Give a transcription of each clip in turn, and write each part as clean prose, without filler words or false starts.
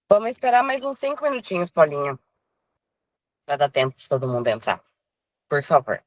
Vamos esperar mais uns 5 minutinhos, Paulinho, para dar tempo de todo mundo entrar. Por favor.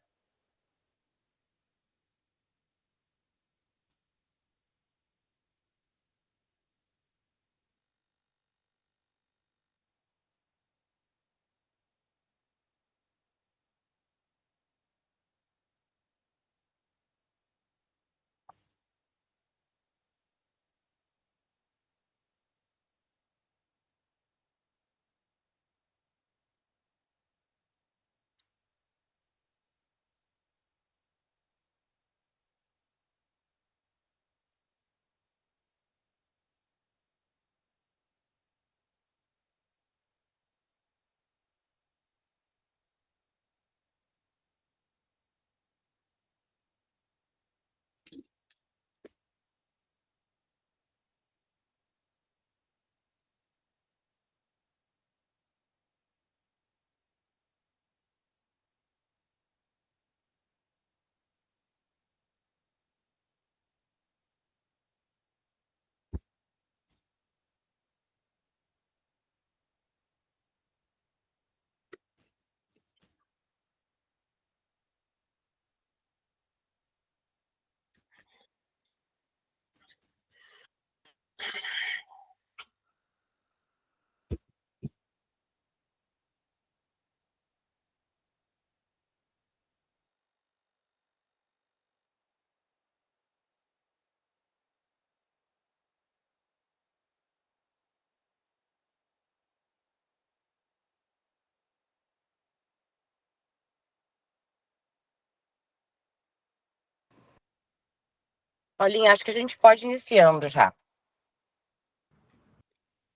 Paulinho, acho que a gente pode ir iniciando já.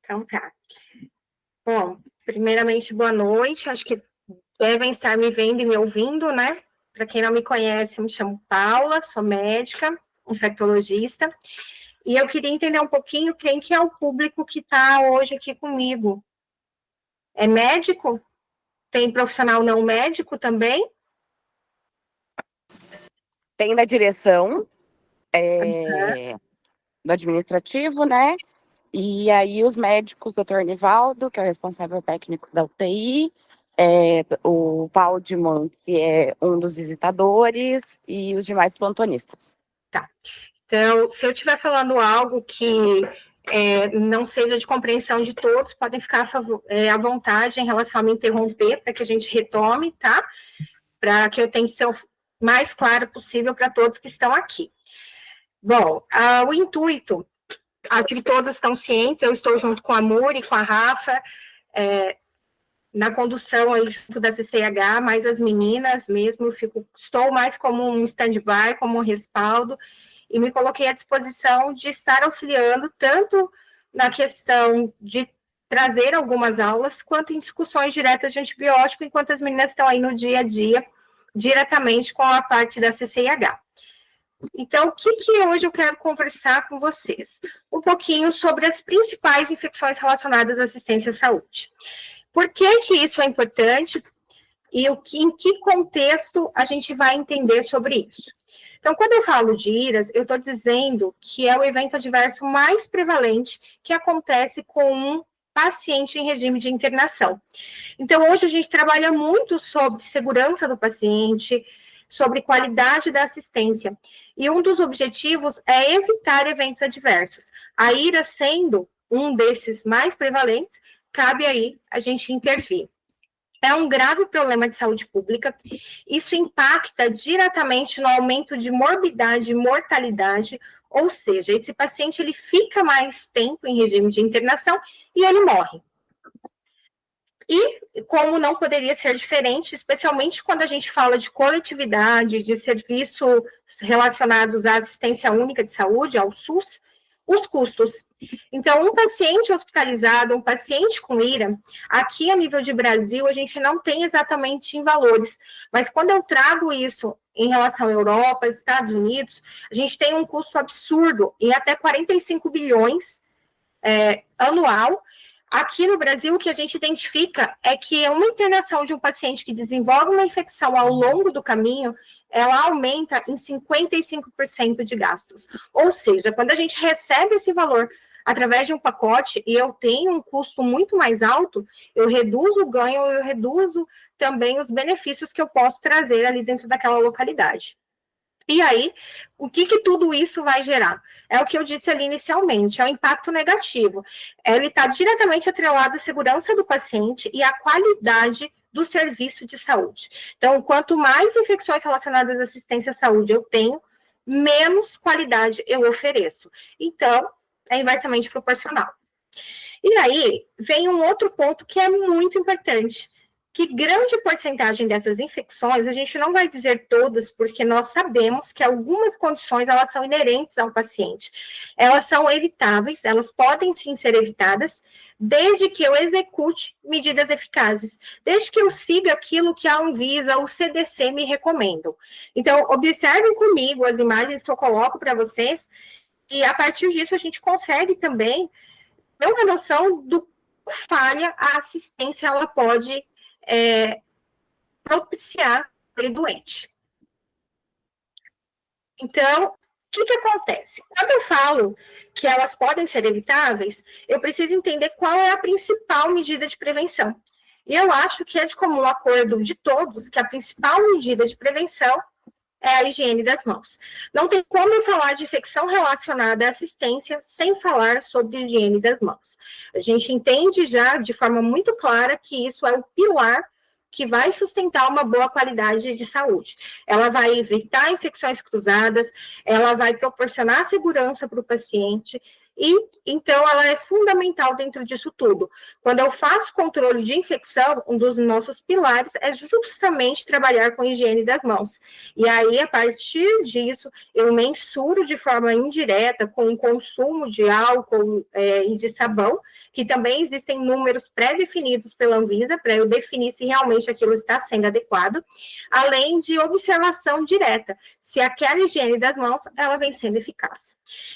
Então tá. Bom, primeiramente, boa noite. Acho que devem estar me vendo e me ouvindo, né? Para quem não me conhece, eu me chamo Paula, sou médica, infectologista, e eu queria entender um pouquinho quem que é o público que está hoje aqui comigo. É médico? Tem profissional não médico também? Tem da direção, do administrativo, né? E aí os médicos, o doutor Nivaldo, que é o responsável técnico da UTI, o Valdemar, que é um dos visitadores, e os demais plantonistas. Tá. Então, se eu estiver falando algo que não seja de compreensão de todos, podem ficar à vontade em relação a me interromper, para que a gente retome, tá? Para que eu tenha que ser o mais claro possível para todos que estão aqui. Bom, o intuito, acho que todos estão cientes, eu estou junto com a Muri, com a Rafa, na condução aí junto da CCH, mais as meninas mesmo, estou mais como um stand-by, como um respaldo, e me coloquei à disposição de estar auxiliando tanto na questão de trazer algumas aulas, quanto em discussões diretas de antibiótico, enquanto as meninas estão aí no dia a dia, diretamente com a parte da CCH. Então, o que hoje eu quero conversar com vocês? Um pouquinho sobre as principais infecções relacionadas à assistência à saúde. Por que isso é importante e em que contexto a gente vai entender sobre isso? Então, quando eu falo de IRAS, eu estou dizendo que é o evento adverso mais prevalente que acontece com um paciente em regime de internação. Então, hoje a gente trabalha muito sobre segurança do paciente, sobre qualidade da assistência. E um dos objetivos é evitar eventos adversos. A IRA sendo um desses mais prevalentes, cabe aí a gente intervir. É um grave problema de saúde pública, isso impacta diretamente no aumento de morbidade e mortalidade, ou seja, esse paciente ele fica mais tempo em regime de internação e ele morre. E, como não poderia ser diferente, especialmente quando a gente fala de coletividade, de serviços relacionados à assistência única de saúde, ao SUS, os custos. Então, um paciente hospitalizado, um paciente com IRA, aqui a nível de Brasil, a gente não tem exatamente em valores, mas quando eu trago isso em relação à Europa, Estados Unidos, a gente tem um custo absurdo, em até 45 bilhões anual. Aqui no Brasil, o que a gente identifica é que uma internação de um paciente que desenvolve uma infecção ao longo do caminho, ela aumenta em 55% de gastos. Ou seja, quando a gente recebe esse valor através de um pacote e eu tenho um custo muito mais alto, eu reduzo o ganho, eu reduzo também os benefícios que eu posso trazer ali dentro daquela localidade. E aí, o que tudo isso vai gerar? É o que eu disse ali inicialmente, é o impacto negativo. Ele está diretamente atrelado à segurança do paciente e à qualidade do serviço de saúde. Então, quanto mais infecções relacionadas à assistência à saúde eu tenho, menos qualidade eu ofereço. Então, é inversamente proporcional. E aí, vem um outro ponto que é muito importante, que grande porcentagem dessas infecções, a gente não vai dizer todas, porque nós sabemos que algumas condições, elas são inerentes ao paciente. Elas são evitáveis, elas podem sim ser evitadas, desde que eu execute medidas eficazes, desde que eu siga aquilo que a Anvisa, o CDC me recomendam. Então, observem comigo as imagens que eu coloco para vocês, e a partir disso a gente consegue também ter uma noção do falha a assistência ela pode propiciar ele doente. Então, o que acontece? Quando eu falo que elas podem ser evitáveis, eu preciso entender qual é a principal medida de prevenção. E eu acho que é de comum acordo de todos que a principal medida de prevenção é a higiene das mãos. Não tem como eu falar de infecção relacionada à assistência sem falar sobre higiene das mãos. A gente entende já de forma muito clara que isso é o pilar que vai sustentar uma boa qualidade de saúde. Ela vai evitar infecções cruzadas, ela vai proporcionar segurança para o paciente, e então ela é fundamental dentro disso tudo. Quando eu faço controle de infecção, um dos nossos pilares é justamente trabalhar com higiene das mãos. E aí, a partir disso, eu mensuro de forma indireta com o consumo de álcool e de sabão, que também existem números pré-definidos pela Anvisa, para eu definir se realmente aquilo está sendo adequado, além de observação direta, se aquela higiene das mãos, ela vem sendo eficaz.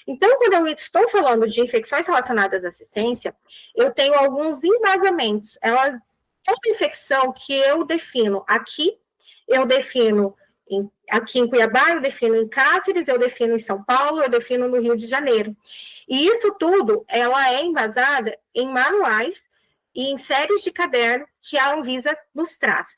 Então, quando eu estou falando de infecções relacionadas à assistência, eu tenho alguns embasamentos. Toda infecção que eu defino aqui, eu defino aqui em Cuiabá, eu defino em Cáceres, eu defino em São Paulo, eu defino no Rio de Janeiro. E isso tudo, ela é embasada em manuais e em séries de caderno que a Anvisa nos traz.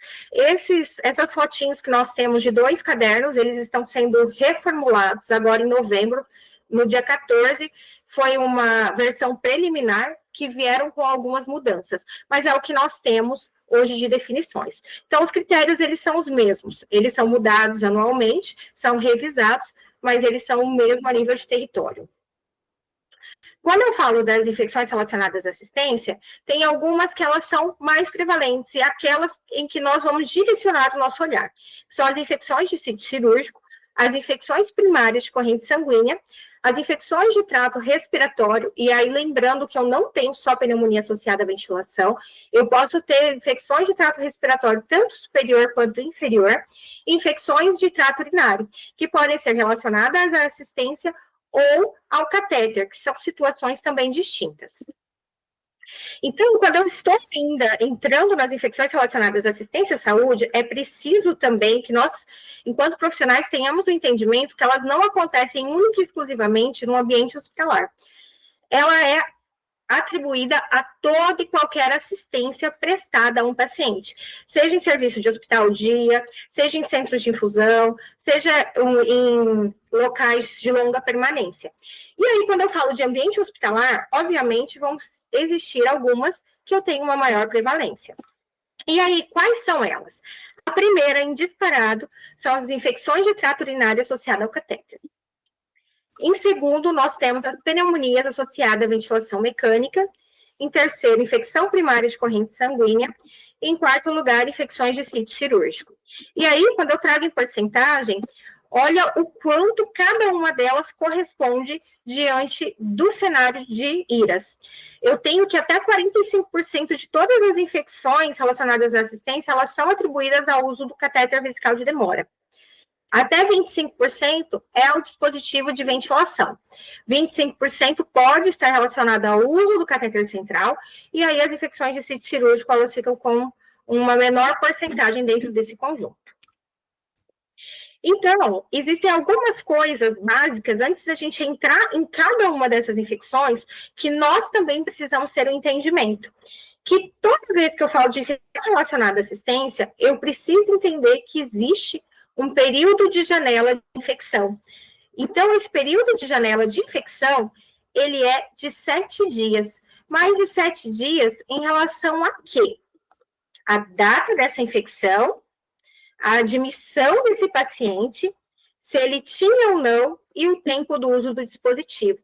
Essas fotinhos que nós temos de 2 cadernos, eles estão sendo reformulados agora em novembro, no dia 14, foi uma versão preliminar que vieram com algumas mudanças, mas é o que nós temos hoje de definições. Então, os critérios, eles são os mesmos, eles são mudados anualmente, são revisados, mas eles são o mesmo a nível de território. Quando eu falo das infecções relacionadas à assistência, tem algumas que elas são mais prevalentes, e aquelas em que nós vamos direcionar o nosso olhar. São as infecções de sítio cirúrgico, as infecções primárias de corrente sanguínea, as infecções de trato respiratório, e aí lembrando que eu não tenho só pneumonia associada à ventilação, eu posso ter infecções de trato respiratório tanto superior quanto inferior, infecções de trato urinário, que podem ser relacionadas à assistência ou ao catéter, que são situações também distintas. Então, quando eu estou ainda entrando nas infecções relacionadas à assistência à saúde, é preciso também que nós, enquanto profissionais, tenhamos o entendimento que elas não acontecem única e exclusivamente no ambiente hospitalar. Ela é atribuída a toda e qualquer assistência prestada a um paciente, seja em serviço de hospital-dia, seja em centros de infusão, seja em locais de longa permanência. E aí, quando eu falo de ambiente hospitalar, obviamente vão existir algumas que eu tenho uma maior prevalência. E aí, quais são elas? A primeira, em disparado, são as infecções de trato urinário associadas ao catéter. Em segundo, nós temos as pneumonias associadas à ventilação mecânica. Em terceiro, infecção primária de corrente sanguínea. Em quarto lugar, infecções de sítio cirúrgico. E aí, quando eu trago em porcentagem, olha o quanto cada uma delas corresponde diante do cenário de IRAS. Eu tenho que até 45% de todas as infecções relacionadas à assistência, elas são atribuídas ao uso do catéter vesical de demora. Até 25% é o dispositivo de ventilação. 25% pode estar relacionado ao uso do catéter central, e aí as infecções de sítio cirúrgico, elas ficam com uma menor porcentagem dentro desse conjunto. Então, existem algumas coisas básicas, antes da gente entrar em cada uma dessas infecções, que nós também precisamos ter um entendimento. Que toda vez que eu falo de infecção relacionada à assistência, eu preciso entender que existe um período de janela de infecção. Então, esse período de janela de infecção, ele é de 7 dias. Mais de 7 dias em relação a quê? A data dessa infecção, a admissão desse paciente, se ele tinha ou não, e o tempo do uso do dispositivo.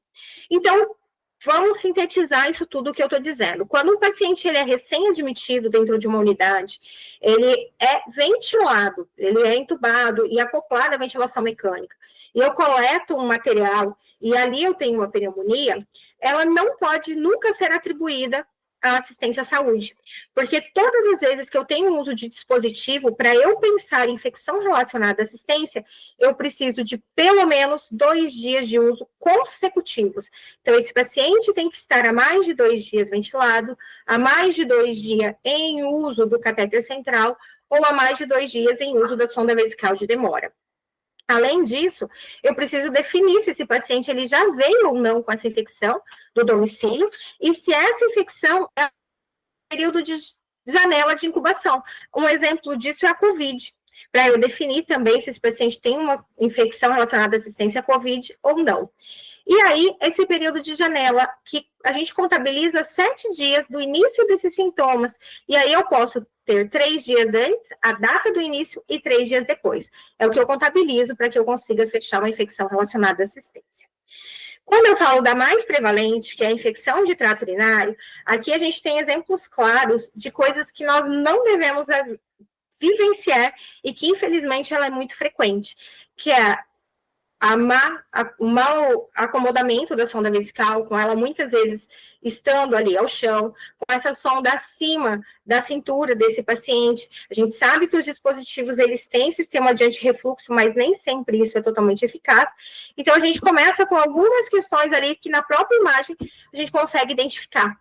Então, vamos sintetizar isso tudo que eu estou dizendo. Quando o paciente ele é recém-admitido dentro de uma unidade, ele é ventilado, ele é entubado e acoplado à ventilação mecânica, e eu coleto um material, e ali eu tenho uma pneumonia, ela não pode nunca ser atribuída à assistência à saúde, porque todas as vezes que eu tenho uso de dispositivo, para eu pensar em infecção relacionada à assistência, eu preciso de pelo menos 2 dias de uso consecutivos. Então, esse paciente tem que estar há mais de 2 dias ventilado, há mais de 2 dias em uso do catéter central, ou há mais de 2 dias em uso da sonda vesical de demora. Além disso, eu preciso definir se esse paciente ele já veio ou não com essa infecção do domicílio e se essa infecção é um período de janela de incubação. Um exemplo disso é a COVID, para eu definir também se esse paciente tem uma infecção relacionada à assistência à COVID ou não. E aí, esse período de janela, que a gente contabiliza 7 dias do início desses sintomas, e aí eu posso ter 3 dias antes, a data do início, e 3 dias depois. É o que eu contabilizo para que eu consiga fechar uma infecção relacionada à assistência. Quando eu falo da mais prevalente, que é a infecção de trato urinário, aqui a gente tem exemplos claros de coisas que nós não devemos vivenciar e que, infelizmente, ela é muito frequente, que é o mau acomodamento da sonda vesical, com ela muitas vezes estando ali ao chão, com essa sonda acima da cintura desse paciente. A gente sabe que os dispositivos, eles têm sistema de antirrefluxo, mas nem sempre isso é totalmente eficaz. Então, a gente começa com algumas questões ali que na própria imagem a gente consegue identificar.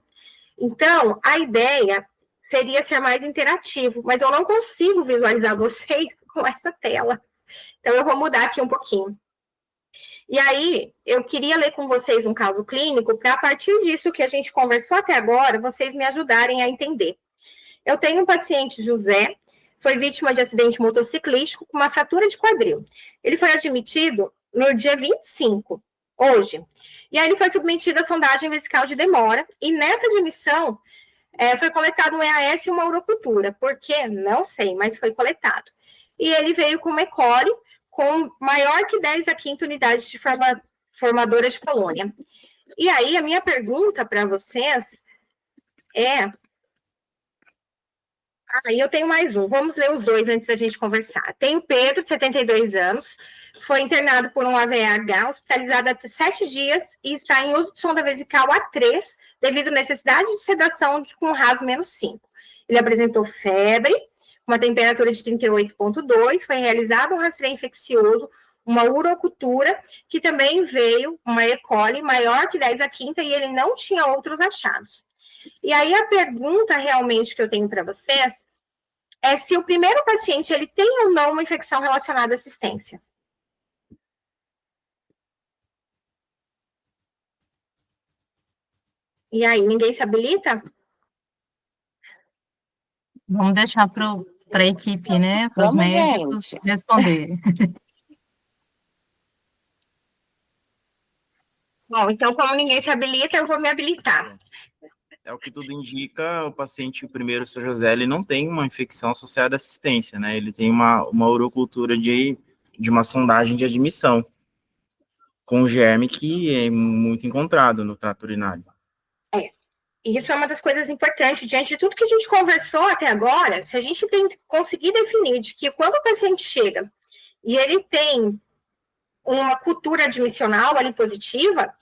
Então, a ideia seria ser mais interativo, mas eu não consigo visualizar vocês com essa tela. Então, eu vou mudar aqui um pouquinho. E aí, eu queria ler com vocês um caso clínico, para a partir disso que a gente conversou até agora, vocês me ajudarem a entender. Eu tenho um paciente, José, foi vítima de acidente motociclístico com uma fratura de quadril. Ele foi admitido no dia 25, hoje. E aí ele foi submetido à sondagem vesical de demora, e nessa admissão foi coletado um EAS e uma urocultura. Por quê? Não sei, mas foi coletado. E ele veio com uma E. coli, com maior que 10 a quinta unidades de formadora de colônia. E aí, a minha pergunta para vocês é... Aí eu tenho mais um. Vamos ler os dois antes da gente conversar. Tem o Pedro, de 72 anos, foi internado por um AVH, hospitalizado há 7 dias e está em uso de sonda vesical A3, devido à necessidade de sedação com RAS -5. Ele apresentou febre, uma temperatura de 38,2, foi realizado um rastreio infeccioso, uma urocultura, que também veio uma E. coli maior que 10 a quinta e ele não tinha outros achados. E aí a pergunta realmente que eu tenho para vocês é se o primeiro paciente ele tem ou não uma infecção relacionada à assistência. E aí, ninguém se habilita? Vamos deixar para a equipe, né? Para os médicos gente. responder. Bom, então, como ninguém se habilita, eu vou me habilitar. É o que tudo indica, o paciente, o primeiro, o Sr. José, ele não tem uma infecção associada à assistência, né? Ele tem uma urocultura de uma sondagem de admissão, com germe que é muito encontrado no trato urinário. E isso é uma das coisas importantes, diante de tudo que a gente conversou até agora, se a gente conseguir definir de que quando o paciente chega e ele tem uma cultura admissional ali positiva,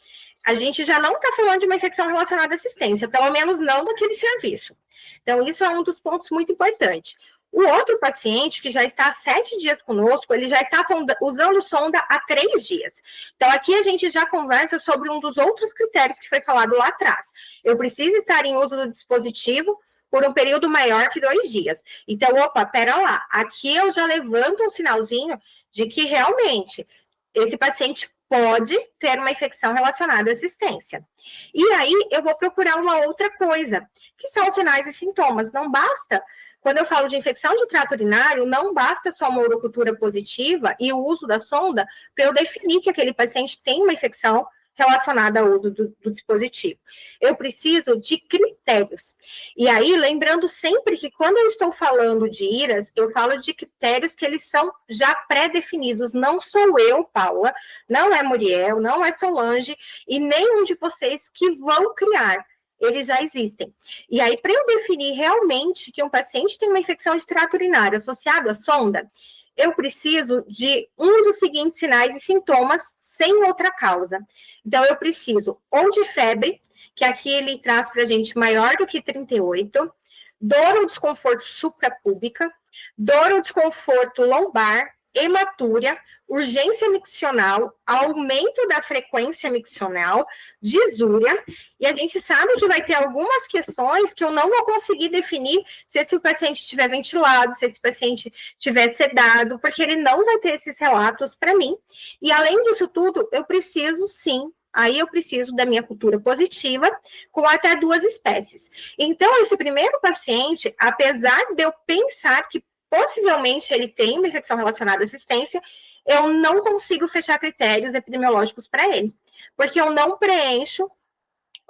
a gente já não está falando de uma infecção relacionada à assistência, pelo menos não daquele serviço. Então, isso é um dos pontos muito importantes. O outro paciente, que já está há 7 dias conosco, ele já está usando sonda há 3 dias. Então, aqui a gente já conversa sobre um dos outros critérios que foi falado lá atrás. Eu preciso estar em uso do dispositivo por um período maior que 2 dias. Então, opa, pera lá. Aqui eu já levanto um sinalzinho de que realmente esse paciente pode ter uma infecção relacionada à assistência. E aí eu vou procurar uma outra coisa, que são os sinais e sintomas. Não basta, quando eu falo de infecção de trato urinário, não basta só uma urocultura positiva e o uso da sonda para eu definir que aquele paciente tem uma infecção relacionada ao uso do dispositivo. Eu preciso de critérios. E aí, lembrando sempre que quando eu estou falando de IRAS, eu falo de critérios que eles são já pré-definidos. Não sou eu, Paula, não é Muriel, não é Solange, e nenhum de vocês que vão criar. Eles já existem. E aí, para eu definir realmente que um paciente tem uma infecção de trato urinário associada à sonda, eu preciso de um dos seguintes sinais e sintomas sem outra causa. Então, eu preciso ou de febre, que aqui ele traz para a gente maior do que 38, dor ou desconforto suprapúbica, dor ou desconforto lombar, hematúria, urgência miccional, aumento da frequência miccional, disúria, e a gente sabe que vai ter algumas questões que eu não vou conseguir definir se esse paciente estiver ventilado, se esse paciente estiver sedado, porque ele não vai ter esses relatos para mim. E além disso tudo, eu preciso sim, aí eu preciso da minha cultura positiva com até 2 espécies. Então, esse primeiro paciente, apesar de eu pensar que possivelmente ele tem uma infecção relacionada à assistência, eu não consigo fechar critérios epidemiológicos para ele, porque eu não preencho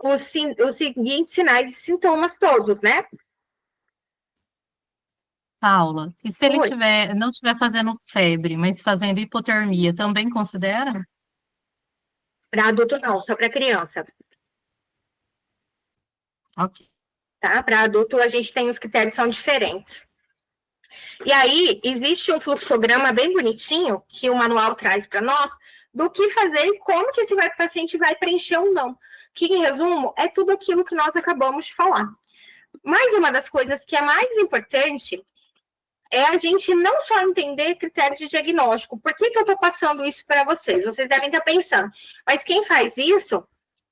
os seguintes sinais e sintomas todos, né? Paula, e se ele Oi. não estiver fazendo febre, mas fazendo hipotermia, também considera? Para adulto não, só para criança. Ok. Tá? Para adulto a gente tem os critérios são diferentes. E aí, existe um fluxograma bem bonitinho, que o manual traz para nós, do que fazer e como que esse paciente vai preencher ou não. Que, em resumo, é tudo aquilo que nós acabamos de falar. Mas uma das coisas que é mais importante é a gente não só entender critérios de diagnóstico. Por que eu estou passando isso para vocês? Vocês devem estar pensando, mas quem faz isso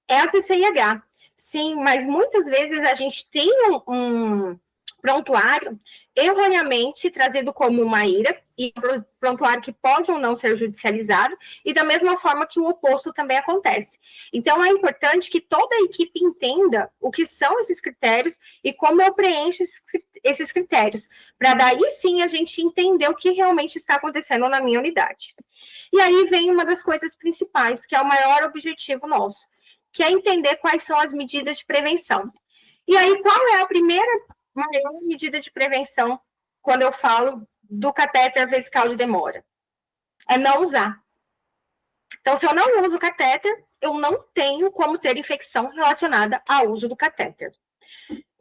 é a CCIH. Sim, mas muitas vezes a gente tem um prontuário erroneamente trazido como uma IRA, e prontuário que pode ou não ser judicializado, e da mesma forma que o oposto também acontece. Então, é importante que toda a equipe entenda o que são esses critérios e como eu preencho esses critérios, para daí sim a gente entender o que realmente está acontecendo na minha unidade. E aí vem uma das coisas principais, que é o maior objetivo nosso, que é entender quais são as medidas de prevenção. E aí, qual é a primeira maior medida de prevenção quando eu falo do catéter vesical de demora? É não usar. Então, se eu não uso o catéter, eu não tenho como ter infecção relacionada ao uso do catéter.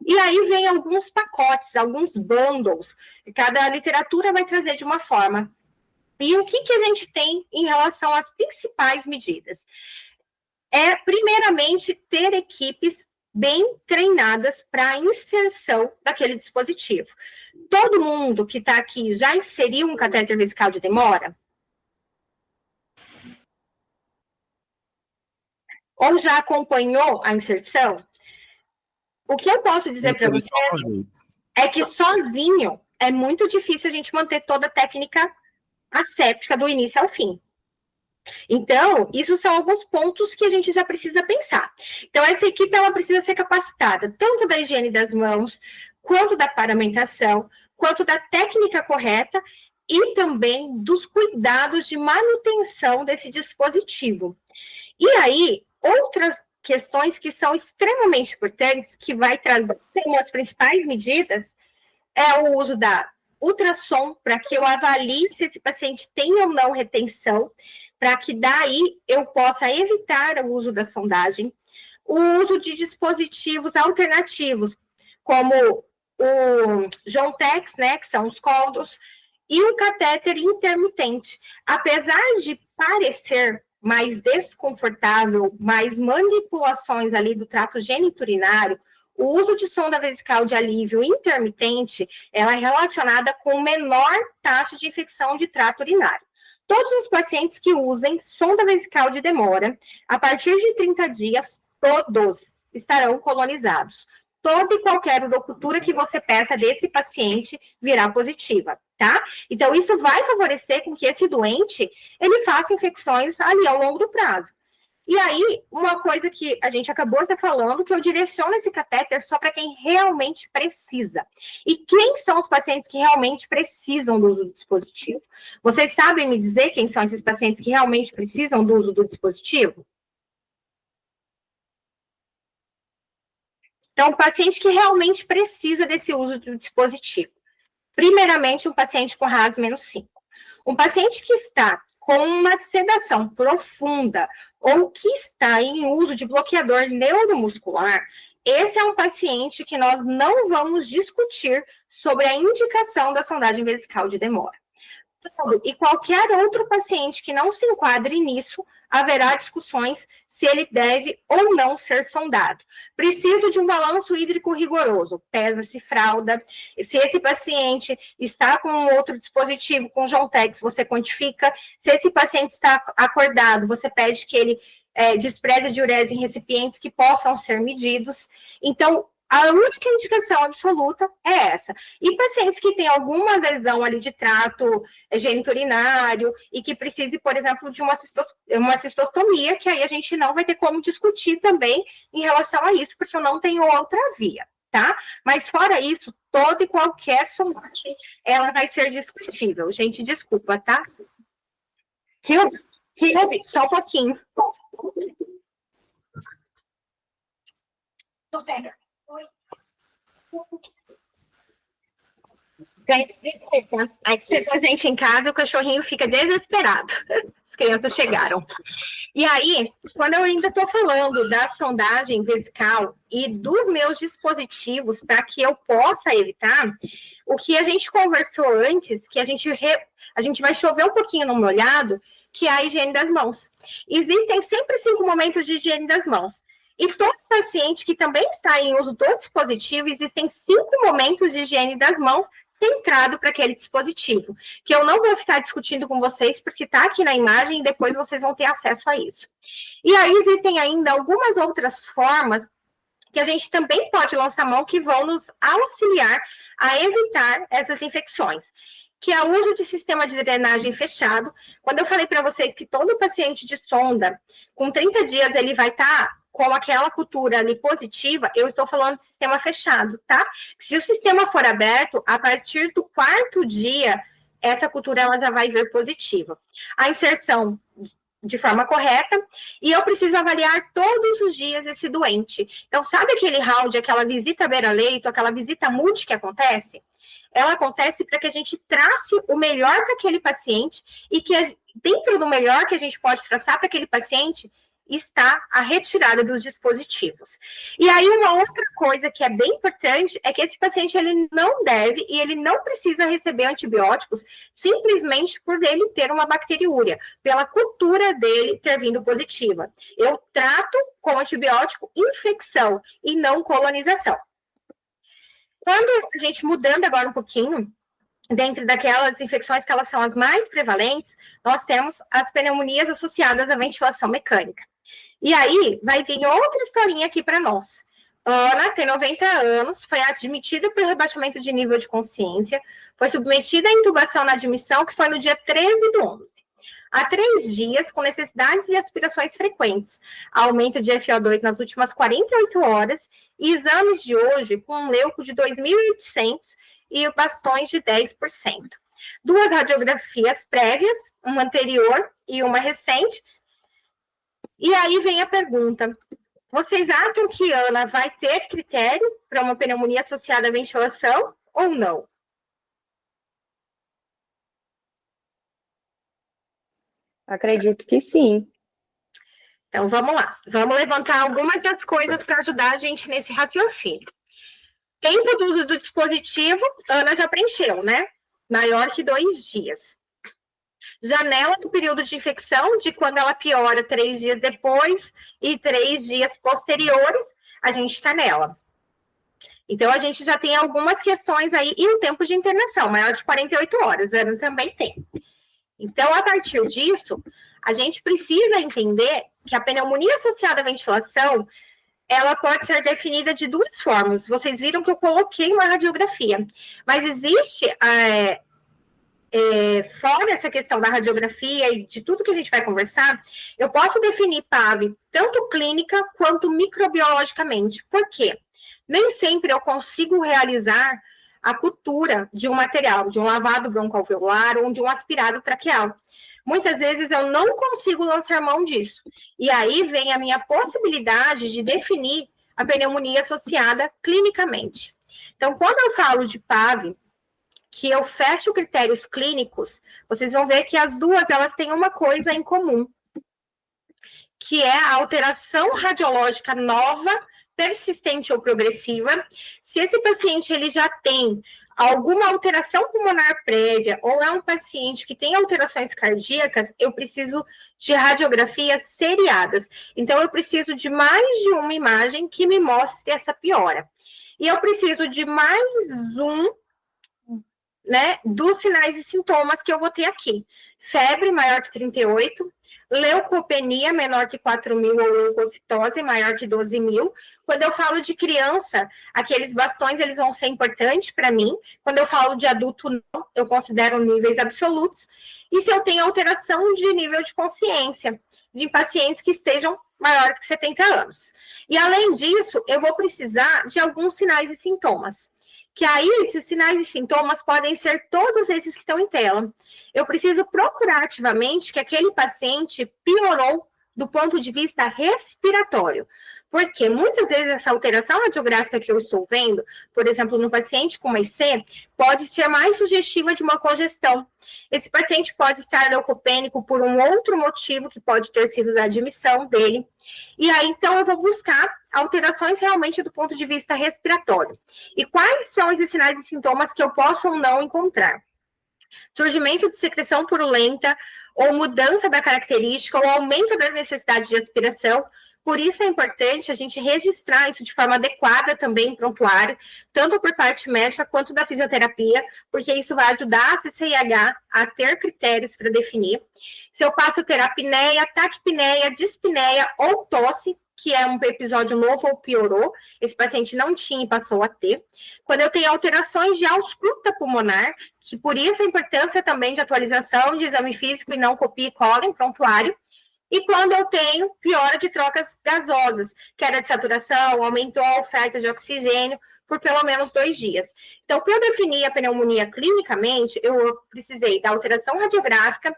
E aí vem alguns pacotes, alguns bundles, que cada literatura vai trazer de uma forma. E o que a gente tem em relação às principais medidas? É, primeiramente, ter equipes bem treinadas para a inserção daquele dispositivo. Todo mundo que está aqui já inseriu um catéter vesical de demora? Ou já acompanhou a inserção? O que eu posso dizer para vocês é que sozinho é muito difícil a gente manter toda a técnica asséptica do início ao fim. Então, isso são alguns pontos que a gente já precisa pensar. Então, essa equipe ela precisa ser capacitada tanto da higiene das mãos, quanto da paramentação, quanto da técnica correta e também dos cuidados de manutenção desse dispositivo. E aí, outras questões que são extremamente importantes, que vai trazer como as principais medidas, é o uso da ultrassom, para que eu avalie se esse paciente tem ou não retenção, para que daí eu possa evitar o uso da sondagem, o uso de dispositivos alternativos, como o Jontex, né, que são os condos, e o catéter intermitente. Apesar de parecer mais desconfortável, mais manipulações ali do trato geniturinário, o uso de sonda vesical de alívio intermitente, ela é relacionada com menor taxa de infecção de trato urinário. Todos os pacientes que usem sonda vesical de demora, a partir de 30 dias, todos estarão colonizados. Toda e qualquer urocultura que você peça desse paciente virá positiva, tá? Então, isso vai favorecer com que esse doente, ele faça infecções ali ao longo do prazo. E aí, uma coisa que a gente acabou de falando, que eu direciono esse catéter só para quem realmente precisa. E quem são os pacientes que realmente precisam do uso do dispositivo? Vocês sabem me dizer quem são esses pacientes que realmente precisam do uso do dispositivo? Então, o paciente que realmente precisa desse uso do dispositivo. Primeiramente, um paciente com RAS-5. Um paciente que está com uma sedação profunda ou que está em uso de bloqueador neuromuscular, esse é um paciente que nós não vamos discutir sobre a indicação da sondagem vesical de demora. E qualquer outro paciente que não se enquadre nisso, haverá discussões se ele deve ou não ser sondado. Preciso de um balanço hídrico rigoroso, pesa-se fralda. Se esse paciente está com outro dispositivo, com Jontex, você quantifica. Se esse paciente está acordado, você pede que ele despreze a diurese em recipientes que possam ser medidos. Então, a única indicação absoluta é essa. E pacientes que têm alguma lesão ali de trato geniturinário e que precise, por exemplo, de uma cistostomia, que aí a gente não vai ter como discutir também em relação a isso, porque eu não tenho outra via, tá? Mas fora isso, toda e qualquer sondagem, ela vai ser discutível. Gente, desculpa, tá? Só um pouquinho. Aí que chegou a gente em casa, o cachorrinho fica desesperado. As crianças chegaram. E aí, quando eu ainda estou falando da sondagem vesical e dos meus dispositivos para que eu possa evitar, o que a gente conversou antes, que a gente vai chover um pouquinho no molhado, que é a higiene das mãos. Existem sempre 5 momentos de higiene das mãos. E todo paciente que também está em uso do dispositivo, existem 5 momentos de higiene das mãos centrado para aquele dispositivo, que eu não vou ficar discutindo com vocês, porque está aqui na imagem e depois vocês vão ter acesso a isso. E aí existem ainda algumas outras formas que a gente também pode lançar mão que vão nos auxiliar a evitar essas infecções, que é o uso de sistema de drenagem fechado. Quando eu falei para vocês que todo paciente de sonda, com 30 dias, ele vai estar com aquela cultura ali positiva, eu estou falando de sistema fechado, tá? Se o sistema for aberto, a partir do 4º dia, essa cultura ela já vai vir positiva. A inserção de forma correta, e eu preciso avaliar todos os dias esse doente. Então, sabe aquele round, aquela visita beira-leito, aquela visita multi que acontece? Ela acontece para que a gente trace o melhor para aquele paciente e que dentro do melhor que a gente pode traçar para aquele paciente está a retirada dos dispositivos. E aí, uma outra coisa que é bem importante é que esse paciente ele não deve e ele não precisa receber antibióticos simplesmente por ele ter uma bacteriúria, pela cultura dele ter vindo positiva. Eu trato com antibiótico infecção e não colonização. Quando a gente, mudando agora um pouquinho, dentro daquelas infecções que elas são as mais prevalentes, nós temos as pneumonias associadas à ventilação mecânica. E aí, vai vir outra historinha aqui para nós. Ana tem 90 anos, foi admitida por rebaixamento de nível de consciência, foi submetida à intubação na admissão, que foi no dia 13/11. Há 3 dias, com necessidades de aspirações frequentes, aumento de FO2 nas últimas 48 horas, e exames de hoje com um leuco de 2.800 e bastões de 10%. 2 radiografias prévias, uma anterior e uma recente. E aí vem a pergunta: vocês acham que Ana vai ter critério para uma pneumonia associada à ventilação ou não? Acredito que sim. Então, vamos lá. Vamos levantar algumas das coisas para ajudar a gente nesse raciocínio. Tempo do uso do dispositivo, Ana já preencheu, né? Maior que 2 dias. Janela do período de infecção, de quando ela piora 3 dias depois e 3 dias posteriores, a gente está nela. Então, a gente já tem algumas questões aí, e o tempo de internação, maior de 48 horas, Ana também tem. Então, a partir disso, a gente precisa entender que a pneumonia associada à ventilação, ela pode ser definida de 2 formas. Vocês viram que eu coloquei uma radiografia, mas existe fora essa questão da radiografia e de tudo que a gente vai conversar, eu posso definir PAV tanto clínica quanto microbiologicamente. Por quê? Nem sempre eu consigo realizar a cultura de um material, de um lavado broncoalveolar ou de um aspirado traqueal. Muitas vezes eu não consigo lançar mão disso. E aí vem a minha possibilidade de definir a pneumonia associada clinicamente. Então, quando eu falo de PAV, que eu fecho critérios clínicos, vocês vão ver que as duas elas têm uma coisa em comum, que é a alteração radiológica nova, persistente ou progressiva. Se esse paciente ele já tem alguma alteração pulmonar prévia ou é um paciente que tem alterações cardíacas, eu preciso de radiografias seriadas. Então, eu preciso de mais de uma imagem que me mostre essa piora. E eu preciso de mais um, né, dos sinais e sintomas que eu vou ter aqui. Febre maior que 38, leucopenia menor que 4.000 ou leucocitose maior que 12.000. Quando eu falo de criança, aqueles bastões eles vão ser importantes para mim. Quando eu falo de adulto, não, eu considero níveis absolutos. E se eu tenho alteração de nível de consciência, de pacientes que estejam maiores que 70 anos. E além disso, eu vou precisar de alguns sinais e sintomas. Que aí, esses sinais e sintomas podem ser todos esses que estão em tela. Eu preciso procurar ativamente que aquele paciente piorou do ponto de vista respiratório. Porque muitas vezes essa alteração radiográfica que eu estou vendo, por exemplo, no paciente com uma IC, pode ser mais sugestiva de uma congestão. Esse paciente pode estar leucopênico por um outro motivo, que pode ter sido da admissão dele. E aí, então, eu vou buscar alterações realmente do ponto de vista respiratório. E quais são esses sinais e sintomas que eu posso ou não encontrar? Surgimento de secreção purulenta, ou mudança da característica, ou aumento da necessidade de aspiração. Por isso é importante a gente registrar isso de forma adequada também em prontuário, tanto por parte médica quanto da fisioterapia, porque isso vai ajudar a CCIH a ter critérios para definir. Se eu passo a ter apneia, taquipneia, dispneia ou tosse, que é um episódio novo ou piorou, esse paciente não tinha e passou a ter. Quando eu tenho alterações de ausculta pulmonar, que por isso a importância também de atualização de exame físico e não copia e cola em prontuário. E quando eu tenho piora de trocas gasosas, queda de saturação, aumentou a oferta de oxigênio por pelo menos 2 dias. Então, para eu definir a pneumonia clinicamente, eu precisei da alteração radiográfica,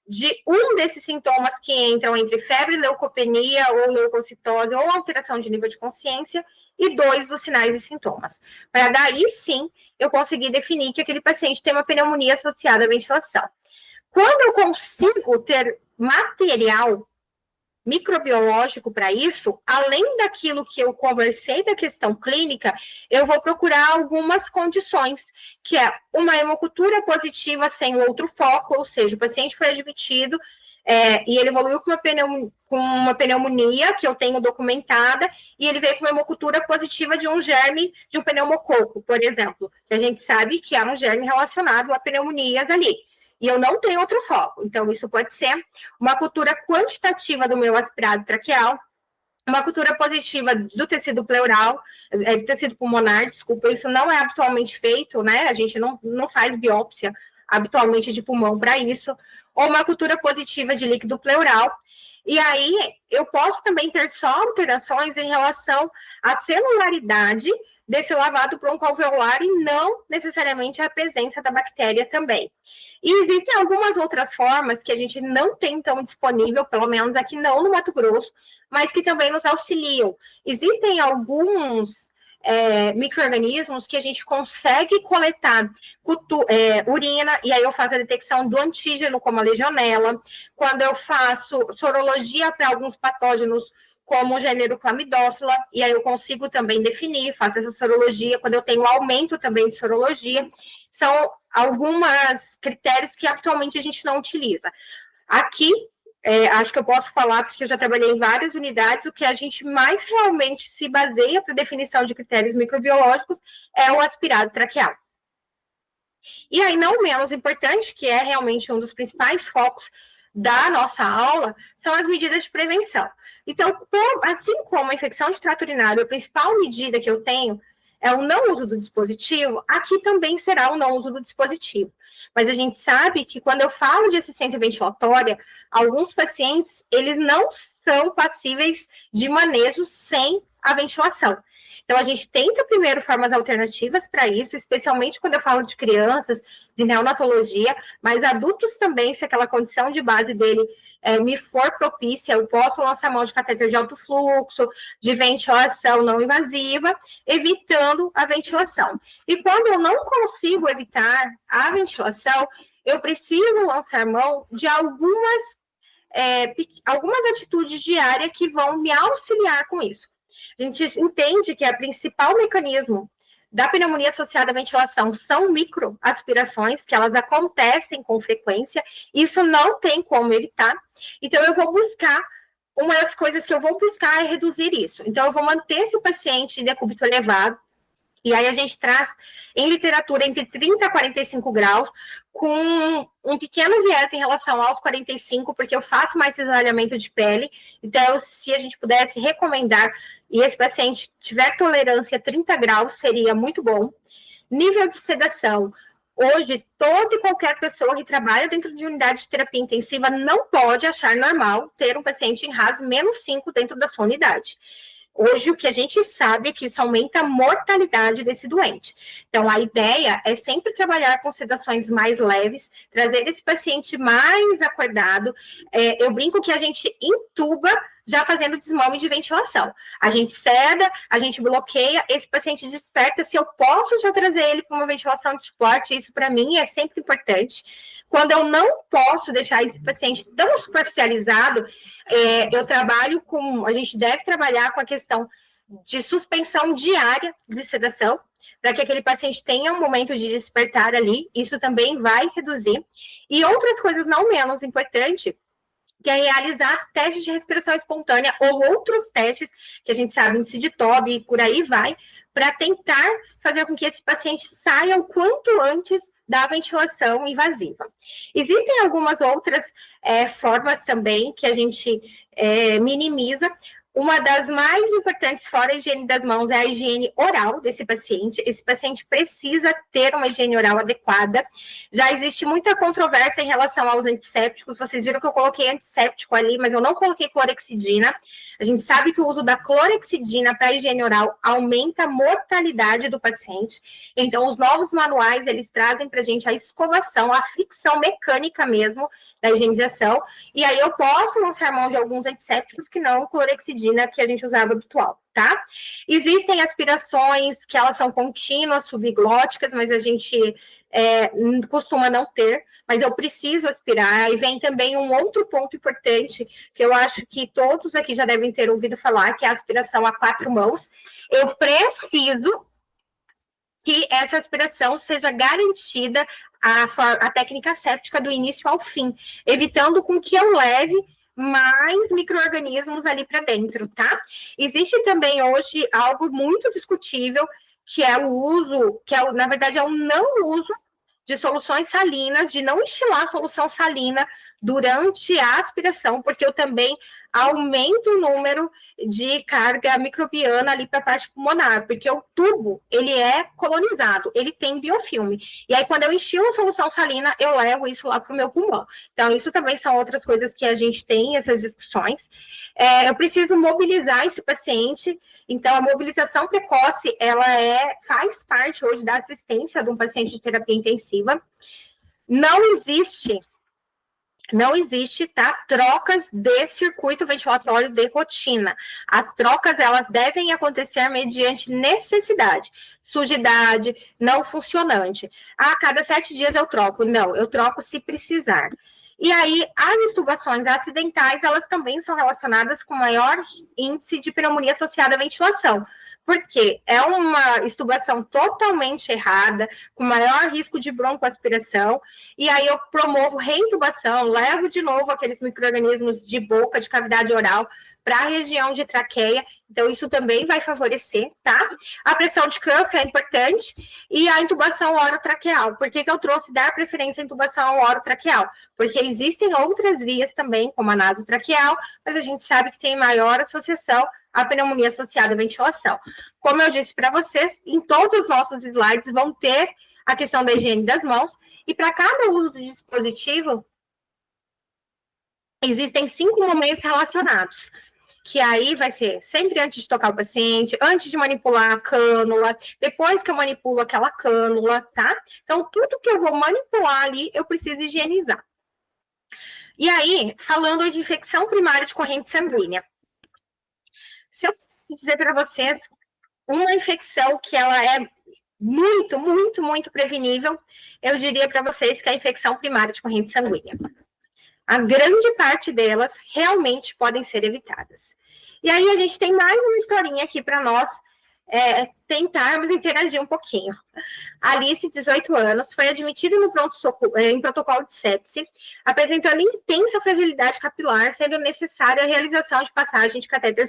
de um desses sintomas que entram entre febre, leucopenia ou leucocitose ou alteração de nível de consciência, e 2 dos sinais e sintomas. Para daí, sim, eu conseguir definir que aquele paciente tem uma pneumonia associada à ventilação. Quando eu consigo ter material microbiológico para isso, além daquilo que eu conversei da questão clínica, eu vou procurar algumas condições, que é uma hemocultura positiva sem outro foco, ou seja, o paciente foi admitido e ele evoluiu com uma pneumonia, que eu tenho documentada, e ele veio com uma hemocultura positiva de um germe, de um pneumococo, por exemplo, que a gente sabe que é um germe relacionado a pneumonias ali. E eu não tenho outro foco. Então, isso pode ser uma cultura quantitativa do meu aspirado traqueal, uma cultura positiva do tecido pleural, do tecido pulmonar, desculpa, isso não é habitualmente feito, né? A gente não faz biópsia habitualmente de pulmão para isso, ou uma cultura positiva de líquido pleural. E aí, eu posso também ter só alterações em relação à celularidade desse lavado broncoalveolar e não necessariamente a presença da bactéria também. E existem algumas outras formas que a gente não tem tão disponível, pelo menos aqui não no Mato Grosso, mas que também nos auxiliam. Existem alguns micro-organismos que a gente consegue coletar urina, e aí eu faço a detecção do antígeno, como a legionela. Quando eu faço sorologia para alguns patógenos, como o gênero Chlamydóphila, e aí eu consigo também definir, faço essa sorologia, quando eu tenho aumento também de sorologia, são alguns critérios que atualmente a gente não utiliza. Aqui, acho que eu posso falar, porque eu já trabalhei em várias unidades, o que a gente mais realmente se baseia para definição de critérios microbiológicos é o aspirado traqueal. E aí, não menos importante, que é realmente um dos principais focos da nossa aula, são as medidas de prevenção. Então, assim como a infecção de trato urinário, a principal medida que eu tenho é o não uso do dispositivo, aqui também será o não uso do dispositivo. Mas a gente sabe que quando eu falo de assistência ventilatória, alguns pacientes, eles não são passíveis de manejo sem a ventilação. Então, a gente tenta primeiro formas alternativas para isso, especialmente quando eu falo de crianças, de neonatologia, mas adultos também, se aquela condição de base dele me for propícia, eu posso lançar mão de catéter de alto fluxo, de ventilação não invasiva, evitando a ventilação. E quando eu não consigo evitar a ventilação, eu preciso lançar mão de algumas atitudes diárias que vão me auxiliar com isso. A gente entende que o principal mecanismo da pneumonia associada à ventilação são microaspirações, que elas acontecem com frequência, isso não tem como evitar. Então, eu vou buscar, uma das coisas que eu vou buscar é reduzir isso. Então, eu vou manter esse paciente em decúbito elevado, e aí a gente traz, em literatura, entre 30 a 45 graus, com um pequeno viés em relação aos 45, porque eu faço mais cisalhamento de pele. Então, se a gente pudesse recomendar, e esse paciente tiver tolerância a 30 graus, seria muito bom. Nível de sedação. Hoje, toda e qualquer pessoa que trabalha dentro de unidade de terapia intensiva não pode achar normal ter um paciente em RAS -5 dentro da sua unidade. Hoje, o que a gente sabe é que isso aumenta a mortalidade desse doente. Então, a ideia é sempre trabalhar com sedações mais leves, trazer esse paciente mais acordado. Eu brinco que a gente intuba já fazendo desmame de ventilação. A gente seda, a gente bloqueia, esse paciente desperta. Se eu posso já trazer ele para uma ventilação de suporte, isso para mim é sempre importante. Quando eu não posso deixar esse paciente tão superficializado, eu trabalho a gente deve trabalhar com a questão de suspensão diária de sedação, para que aquele paciente tenha um momento de despertar ali, isso também vai reduzir. E outras coisas não menos importantes, que é realizar testes de respiração espontânea ou outros testes, que a gente sabe, índice de TOB e por aí vai, para tentar fazer com que esse paciente saia o quanto antes da ventilação invasiva. Existem algumas outras formas também que a gente minimiza. Uma das mais importantes, fora a higiene das mãos, é a higiene oral desse paciente. Esse paciente precisa ter uma higiene oral adequada. Já existe muita controvérsia em relação aos antissépticos. Vocês viram que eu coloquei antisséptico ali, mas eu não coloquei clorexidina. A gente sabe que o uso da clorexidina para a higiene oral aumenta a mortalidade do paciente. Então, os novos manuais, eles trazem para a gente a escovação, a fricção mecânica mesmo da higienização. E aí eu posso lançar mão de alguns antissépticos que não clorexidina, que a gente usava habitual, tá? Existem aspirações que elas são contínuas, subglóticas, mas a gente costuma não ter, mas eu preciso aspirar. E vem também um outro ponto importante, que eu acho que todos aqui já devem ter ouvido falar, que é a aspiração a 4 mãos. Eu preciso que essa aspiração seja garantida a técnica séptica do início ao fim, evitando com que eu leve mais micro-organismos ali para dentro, tá? Existe também hoje algo muito discutível, que é o uso, na verdade, é o não uso de soluções salinas, de não estilar solução salina durante a aspiração, porque eu também aumento o número de carga microbiana ali para a parte pulmonar, porque o tubo, ele é colonizado, ele tem biofilme. E aí, quando eu enchio a solução salina, eu levo isso lá para o meu pulmão. Então, isso também são outras coisas que a gente tem, essas discussões. Eu preciso mobilizar esse paciente. Então, a mobilização precoce, ela faz parte hoje da assistência de um paciente de terapia intensiva. Não existe, tá? Trocas de circuito ventilatório de rotina. As trocas, elas devem acontecer mediante necessidade. Sujidade, não funcionante. A cada 7 dias eu troco. Não, eu troco se precisar. E aí, as extubações acidentais, elas também são relacionadas com maior índice de pneumonia associada à ventilação. Porque é uma extubação totalmente errada, com maior risco de broncoaspiração, e aí eu promovo reintubação, levo de novo aqueles micro-organismos de boca, de cavidade oral, para a região de traqueia, então isso também vai favorecer, tá? A pressão de Cuff é importante, e a intubação orotraqueal. Por que eu trouxe dar preferência à intubação orotraqueal? Porque existem outras vias também, como a nasotraqueal, mas a gente sabe que tem maior associação a pneumonia associada à ventilação. Como eu disse para vocês, em todos os nossos slides vão ter a questão da higiene das mãos, e para cada uso do dispositivo, existem 5 momentos relacionados, que aí vai ser sempre antes de tocar o paciente, antes de manipular a cânula, depois que eu manipulo aquela cânula, tá? Então, tudo que eu vou manipular ali, eu preciso higienizar. E aí, falando de infecção primária de corrente sanguínea, se eu dizer para vocês uma infecção que ela é muito, muito, muito prevenível, eu diria para vocês que é a infecção primária de corrente sanguínea. A grande parte delas realmente podem ser evitadas. E aí a gente tem mais uma historinha aqui para nós tentarmos interagir um pouquinho. A Alice, 18 anos, foi admitida no pronto-socorro, em protocolo de sepse, apresentando intensa fragilidade capilar, sendo necessária a realização de passagem de catéter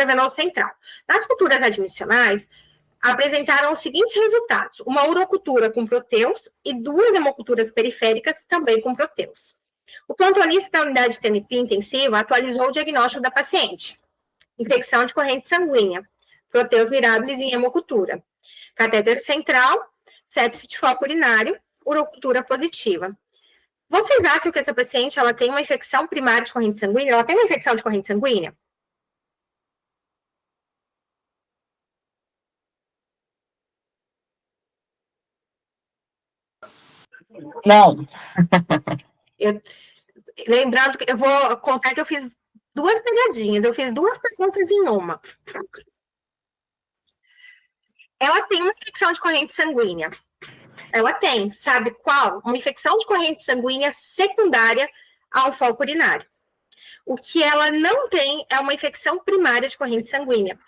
venoso central. Nas culturas admissionais, apresentaram os seguintes resultados: uma urocultura com proteus e 2 hemoculturas periféricas também com proteus. O plantonista da unidade de TNP intensiva atualizou o diagnóstico da paciente: infecção de corrente sanguínea, proteus mirabilis em hemocultura, catéter central, sepse de foco urinário, urocultura positiva. Vocês acham que essa paciente ela tem uma infecção primária de corrente sanguínea? Ela tem uma infecção de corrente sanguínea? Não. Lembrando que eu vou contar que eu fiz 2 pegadinhas, eu fiz 2 perguntas em uma. Ela tem uma infecção de corrente sanguínea. Ela tem, sabe qual? Uma infecção de corrente sanguínea secundária ao foco urinário. O que ela não tem é uma infecção primária de corrente sanguínea.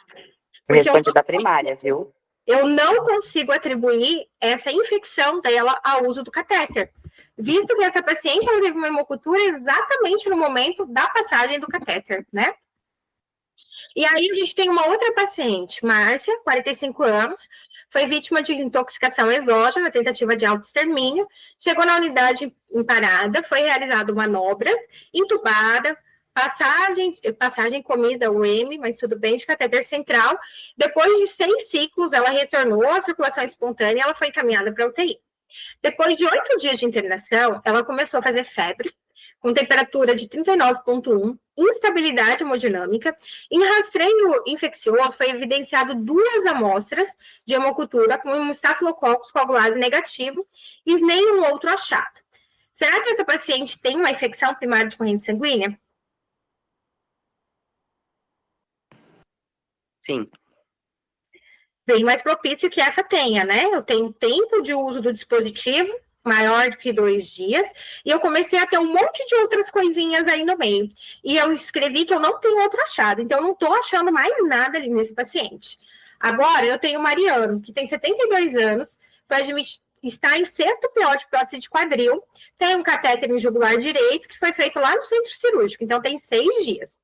Eu respondi da primária, viu? Eu não consigo atribuir essa infecção dela ao uso do catéter, visto que essa paciente ela teve uma hemocultura exatamente no momento da passagem do catéter, né? E aí a gente tem uma outra paciente, Márcia, 45 anos, foi vítima de intoxicação exógena, tentativa de autoextermínio, chegou na unidade em parada, foi realizado manobras, entubada, passagem comida UM, mas tudo bem, de catéter central. Depois de 6 ciclos, ela retornou à circulação espontânea e ela foi encaminhada para a UTI. Depois de 8 dias de internação, ela começou a fazer febre, com temperatura de 39,1, instabilidade hemodinâmica. Em rastreio infeccioso, foi evidenciado 2 amostras de hemocultura com um Staphylococcus coagulase negativo e nenhum outro achado. Será que essa paciente tem uma infecção primária de corrente sanguínea? Sim. Bem mais propício que essa tenha, né? Eu tenho tempo de uso do dispositivo maior do que 2 dias, e eu comecei a ter um monte de outras coisinhas aí no meio. E eu escrevi que eu não tenho outro achado, então eu não estou achando mais nada ali nesse paciente. Agora, eu tenho o Mariano, que tem 72 anos, está em 6º PO de prótese de quadril, tem um catéter no jugular direito, que foi feito lá no centro cirúrgico, então tem 6 dias.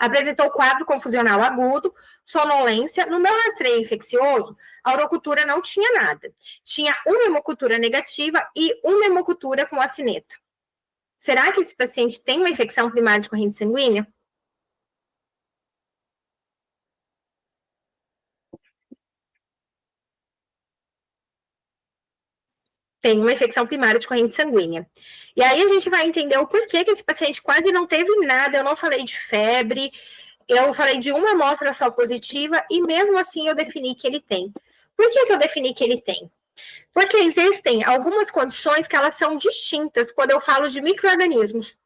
Apresentou quadro confusional agudo, sonolência. No meu rastreio infeccioso, a urocultura não tinha nada. Tinha uma hemocultura negativa e uma hemocultura com acineto. Será que esse paciente tem uma infecção primária de corrente sanguínea? Tem uma infecção primária de corrente sanguínea. E aí a gente vai entender o porquê que esse paciente quase não teve nada. Eu não falei de febre, eu falei de uma amostra só positiva e mesmo assim eu defini que ele tem. Por que eu defini que ele tem? Porque existem algumas condições que elas são distintas quando eu falo de micro-organismos.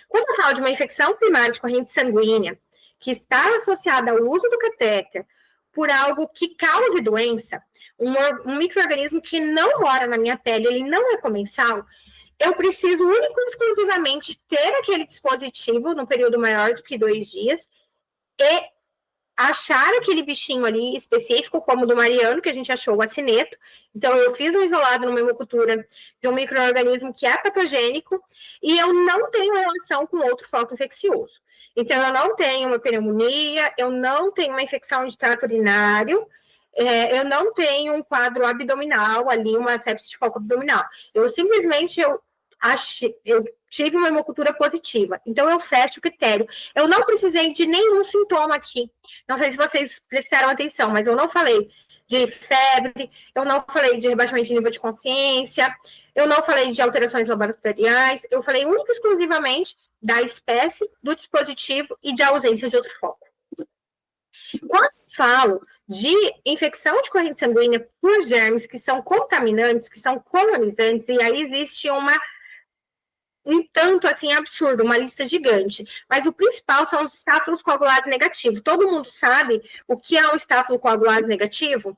Quando eu falo de uma infecção primária de corrente sanguínea, que está associada ao uso do catéter por algo que cause doença, um micro-organismo que não mora na minha pele, ele não é comensal, eu preciso única e exclusivamente ter aquele dispositivo no período maior do que 2 dias e achar aquele bichinho ali específico, como o do Mariano, que a gente achou o acineto. Então, eu fiz um isolado numa hemocultura de um micro-organismo que é patogênico e eu não tenho relação com outro foco infeccioso. Então, eu não tenho uma pneumonia, eu não tenho uma infecção de trato urinário, eu não tenho um quadro abdominal ali, uma sepse de foco abdominal. Eu simplesmente eu tive uma hemocultura positiva, então eu fecho o critério. Eu não precisei de nenhum sintoma aqui. Não sei se vocês prestaram atenção, mas eu não falei de febre, eu não falei de rebaixamento de nível de consciência, eu não falei de alterações laboratoriais, eu falei única e exclusivamente da espécie, do dispositivo e de ausência de outro foco. Quando falo de infecção de corrente sanguínea por germes que são contaminantes, que são colonizantes, e aí existe um tanto assim absurdo, uma lista gigante. Mas o principal são os estáfilos coagulados negativos. Todo mundo sabe o que é um estáfilo coagulado negativo?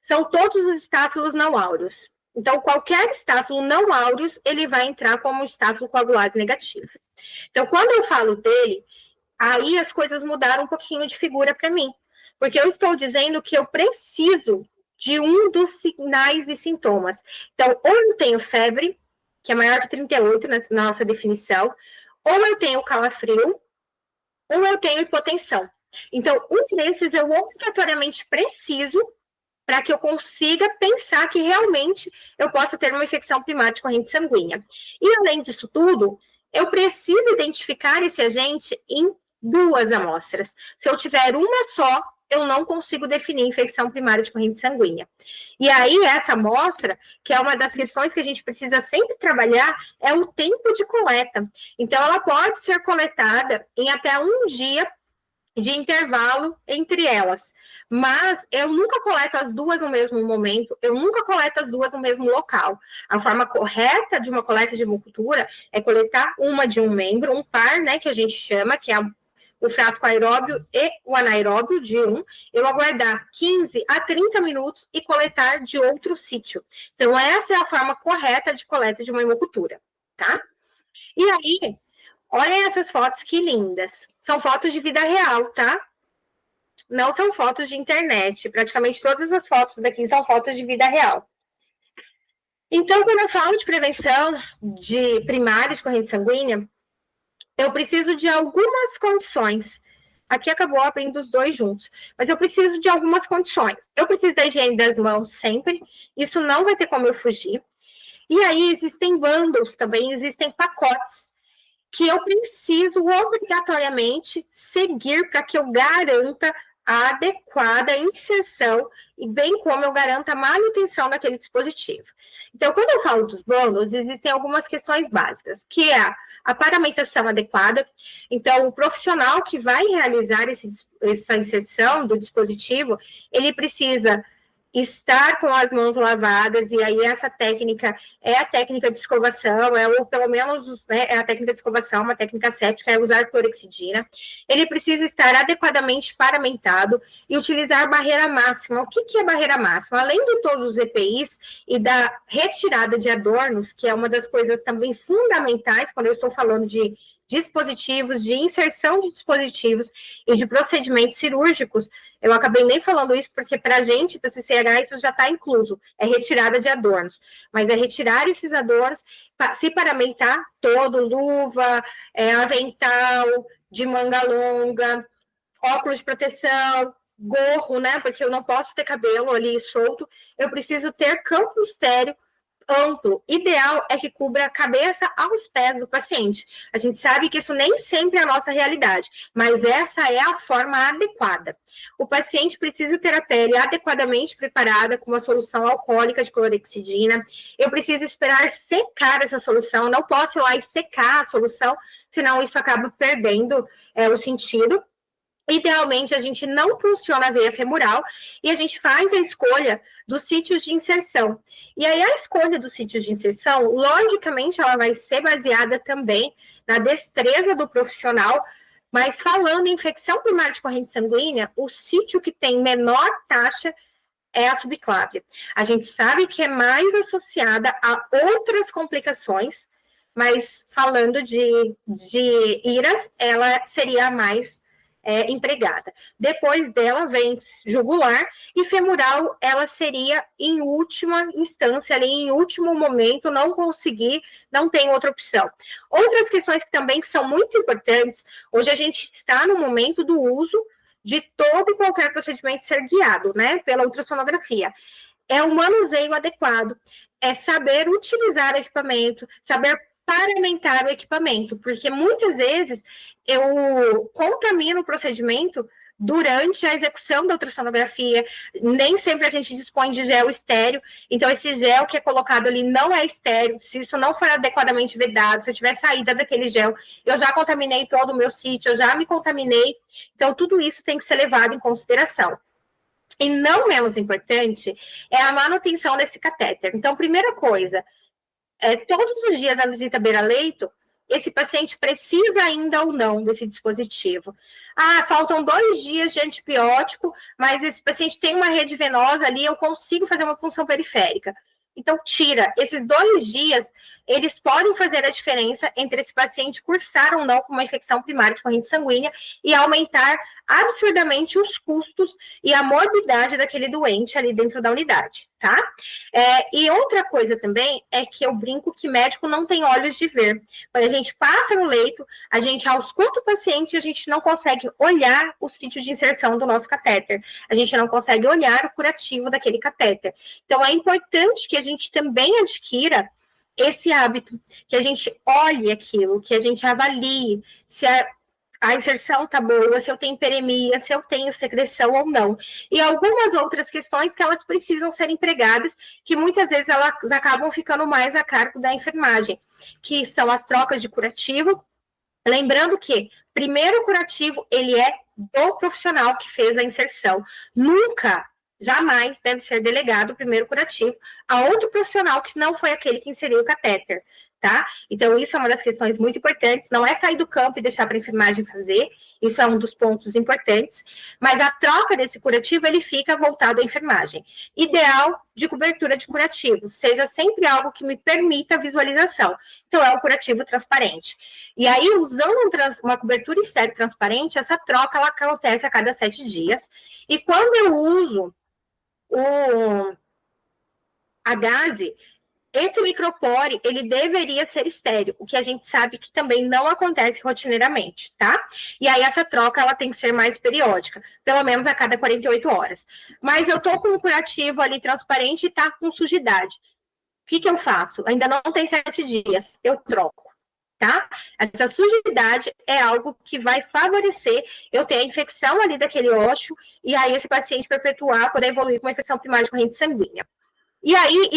São todos os estáfilos não áureos. Então, qualquer estáfilo não áureos, ele vai entrar como estáfilo coagulado negativo. Então, quando eu falo dele, aí as coisas mudaram um pouquinho de figura para mim. Porque eu estou dizendo que eu preciso de um dos sinais e sintomas. Então, ou eu tenho febre, que é maior que 38 na nossa definição, ou eu tenho calafrio, ou eu tenho hipotensão. Então, um desses eu obrigatoriamente preciso para que eu consiga pensar que realmente eu possa ter uma infecção primária de corrente sanguínea. E, além disso tudo, eu preciso identificar esse agente em 2 amostras. Se eu tiver uma só, eu não consigo definir infecção primária de corrente sanguínea. E aí, essa amostra, que é uma das questões que a gente precisa sempre trabalhar, é o tempo de coleta. Então, ela pode ser coletada em até 1 dia de intervalo entre elas. Mas eu nunca coleto as 2 no mesmo momento, eu nunca coleto as 2 no mesmo local. A forma correta de uma coleta de hemocultura é coletar uma de um membro, um par, né, que a gente chama, que é o fraco aeróbio e o anaeróbio de um, eu aguardar 15 a 30 minutos e coletar de outro sítio. Então, essa é a forma correta de coleta de uma hemocultura, tá? E aí, olhem essas fotos que lindas. São fotos de vida real, tá? Não são fotos de internet. Praticamente todas as fotos daqui são fotos de vida real. Então, quando eu falo de prevenção de primária de corrente sanguínea, eu preciso de algumas condições. Aqui acabou abrindo os 2 juntos. Mas eu preciso de algumas condições. Eu preciso da higiene das mãos sempre. Isso não vai ter como eu fugir. E aí existem bundles também, existem pacotes que eu preciso obrigatoriamente seguir para que eu garanta a adequada inserção e bem como eu garanto a manutenção daquele dispositivo. Então, quando eu falo dos bônus, existem algumas questões básicas, que é a paramentação adequada. Então, o profissional que vai realizar essa inserção do dispositivo, ele precisa estar com as mãos lavadas, e aí essa técnica é a técnica de escovação, ou pelo menos né, é a técnica de escovação, uma técnica séptica, é usar clorexidina. Ele precisa estar adequadamente paramentado e utilizar barreira máxima. O que é barreira máxima? Além de todos os EPIs e da retirada de adornos, que é uma das coisas também fundamentais quando eu estou falando de dispositivos, de inserção de dispositivos e de procedimentos cirúrgicos. Eu acabei nem falando isso porque para a gente da CCH isso já está incluso, é retirada de adornos, mas é retirar esses adornos, se paramentar todo, luva, avental de manga longa, óculos de proteção, gorro, né, porque eu não posso ter cabelo ali solto, eu preciso ter campo estéreo amplo. Ideal é que cubra a cabeça aos pés do paciente. A gente sabe que isso nem sempre é a nossa realidade, mas essa é a forma adequada. O paciente precisa ter a pele adequadamente preparada com uma solução alcoólica de clorexidina. Eu preciso esperar secar essa solução, não posso ir lá e secar a solução, senão isso acaba perdendo o sentido. Idealmente, a gente não funciona a veia femoral e a gente faz a escolha dos sítios de inserção. E aí, a escolha dos sítios de inserção, logicamente, ela vai ser baseada também na destreza do profissional, mas falando em infecção primária de corrente sanguínea, o sítio que tem menor taxa é a subclávia. A gente sabe que é mais associada a outras complicações, mas falando de IRAS, ela seria a mais empregada. Depois dela vem jugular e femoral, ela seria em última instância, ali em último momento, não tem outra opção. Outras questões que também são muito importantes, hoje a gente está no momento do uso de todo e qualquer procedimento ser guiado, né, pela ultrassonografia. É o manuseio adequado. é saber utilizar o equipamento, saber paramentar o equipamento, porque muitas vezes eu contamino o procedimento durante a execução da ultrassonografia. Nem sempre a gente dispõe de gel estéreo, então esse gel que é colocado ali não é estéreo. Se isso não for adequadamente vedado, se eu tiver saída daquele gel, eu já contaminei todo o meu sítio, eu já me contaminei. Então tudo isso tem que ser levado em consideração. E não menos importante é a manutenção desse catéter. Então, primeira coisa, todos os dias na visita beira-leito, esse paciente precisa ainda ou não desse dispositivo. Ah, faltam 2 dias de antibiótico, mas esse paciente tem uma rede venosa ali, eu consigo fazer uma punção periférica. Então, tira. Esses 2 dias, eles podem fazer a diferença entre esse paciente cursar ou não com uma infecção primária de corrente sanguínea e aumentar absurdamente os custos e a morbidade daquele doente ali dentro da unidade, tá? E outra coisa também é que eu brinco que médico não tem olhos de ver. Quando a gente passa no leito, a gente ausculta o paciente e a gente não consegue olhar o sítio de inserção do nosso catéter. A gente não consegue olhar o curativo daquele catéter. Então, é importante que a gente também adquira esse hábito, que a gente olhe aquilo, que a gente avalie se a inserção tá boa, se eu tenho hiperemia, se eu tenho secreção ou não. E algumas outras questões que elas precisam ser empregadas, que muitas vezes elas acabam ficando mais a cargo da enfermagem, que são as trocas de curativo. Lembrando que primeiro curativo, ele é do profissional que fez a inserção. Nunca, jamais deve ser delegado o primeiro curativo a outro profissional que não foi aquele que inseriu o catéter, tá? Então, isso é uma das questões muito importantes. Não é sair do campo e deixar para a enfermagem fazer, isso é um dos pontos importantes, mas a troca desse curativo, ele fica voltado à enfermagem. Ideal de cobertura de curativo, seja sempre algo que me permita a visualização. Então, é o curativo transparente. E aí, usando uma cobertura estéreo transparente, essa troca, ela acontece a cada 7 dias. E quando eu uso a gaze, esse micropore, ele deveria ser estéreo, o que a gente sabe que também não acontece rotineiramente, tá? E aí essa troca, ela tem que ser mais periódica, pelo menos a cada 48 horas. Mas eu tô com um curativo ali transparente e tá com sujidade. O que eu faço? Ainda não tem 7 dias, eu troco, tá? Essa sujidade é algo que vai favorecer eu ter a infecção ali daquele ósseo e aí esse paciente perpetuar, poder evoluir com uma infecção primária de corrente sanguínea. E aí,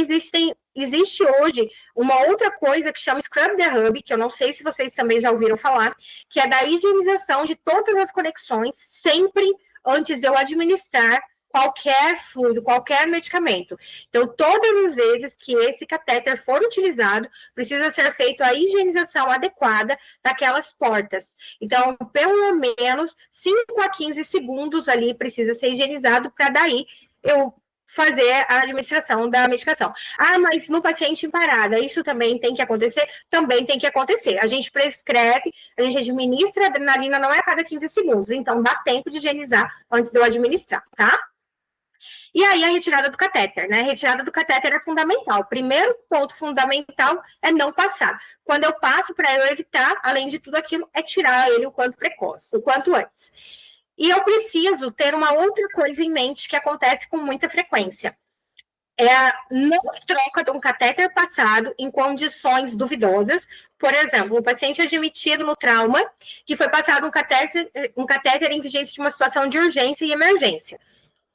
existe hoje uma outra coisa que chama Scrub the Hub, que eu não sei se vocês também já ouviram falar, que é da higienização de todas as conexões, sempre antes de eu administrar qualquer fluido, qualquer medicamento. Então, todas as vezes que esse catéter for utilizado, precisa ser feita a higienização adequada daquelas portas. Então, pelo menos 5 a 15 segundos ali precisa ser higienizado para daí eu fazer a administração da medicação. Ah, mas no paciente em parada, isso também tem que acontecer? Também tem que acontecer. A gente prescreve, a gente administra a adrenalina não é a cada 15 segundos, então dá tempo de higienizar antes de eu administrar, tá? E aí a retirada do catéter, né? A retirada do catéter é fundamental. O primeiro ponto fundamental é não passar. Quando eu passo, para eu evitar, além de tudo aquilo, é tirar ele o quanto antes. E eu preciso ter uma outra coisa em mente que acontece com muita frequência. É a não troca de um catéter passado em condições duvidosas. Por exemplo, um paciente admitido no trauma, que foi passado um catéter em vigência de uma situação de urgência e emergência.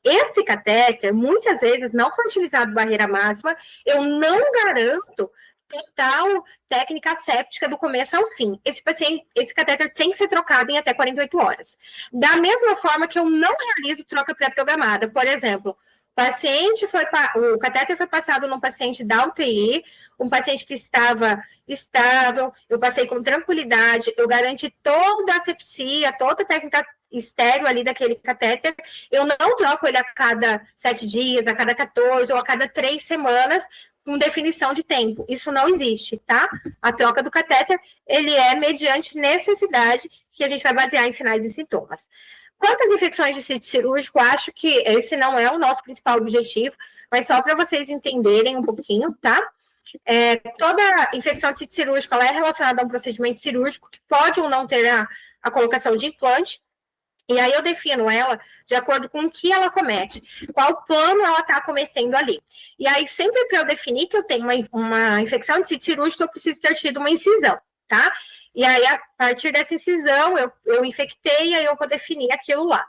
Esse catéter, muitas vezes, não foi utilizado barreira máxima, eu não garanto total técnica séptica do começo ao fim. Esse catéter tem que ser trocado em até 48 horas. Da mesma forma que eu não realizo troca pré-programada. Por exemplo, o catéter foi passado num paciente da UTI, um paciente que estava estável, eu passei com tranquilidade, eu garanti toda a asepsia, toda a técnica estéreo ali daquele catéter, eu não troco ele a cada 7 dias, a cada 14 ou a cada 3 semanas, com definição de tempo. Isso não existe, tá? A troca do catéter, ele é mediante necessidade que a gente vai basear em sinais e sintomas. Quanto às infecções de sítio cirúrgico, acho que esse não é o nosso principal objetivo, mas só para vocês entenderem um pouquinho, tá? Toda infecção de sítio cirúrgico, ela é relacionada a um procedimento cirúrgico que pode ou não ter a colocação de implante. E aí eu defino ela de acordo com o que ela comete, qual plano ela está cometendo ali. E aí, sempre que eu definir que eu tenho uma infecção de sítio cirúrgico, eu preciso ter tido uma incisão, tá? E aí, a partir dessa incisão, eu infectei, e aí eu vou definir aquilo lá.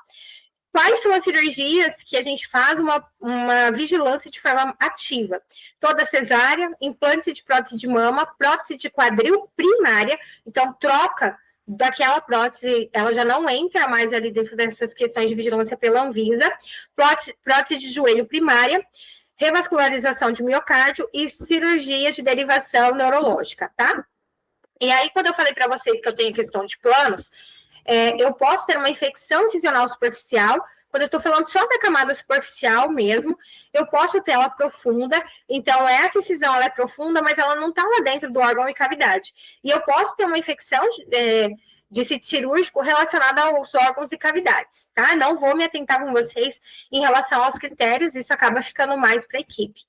Quais são as cirurgias que a gente faz uma vigilância de forma ativa? Toda cesárea, implante de prótese de mama, prótese de quadril primária, então troca daquela prótese, ela já não entra mais ali dentro dessas questões de vigilância pela Anvisa, prótese de joelho primária, revascularização de miocárdio e cirurgias de derivação neurológica, tá? E aí, quando eu falei para vocês que eu tenho questão de planos, eu posso ter uma infecção incisional superficial, quando eu estou falando só da camada superficial mesmo, eu posso ter ela profunda, então essa incisão ela é profunda, mas ela não está lá dentro do órgão e cavidade. E eu posso ter uma infecção de sítio cirúrgico relacionada aos órgãos e cavidades, tá? Não vou me atentar com vocês em relação aos critérios, isso acaba ficando mais para a equipe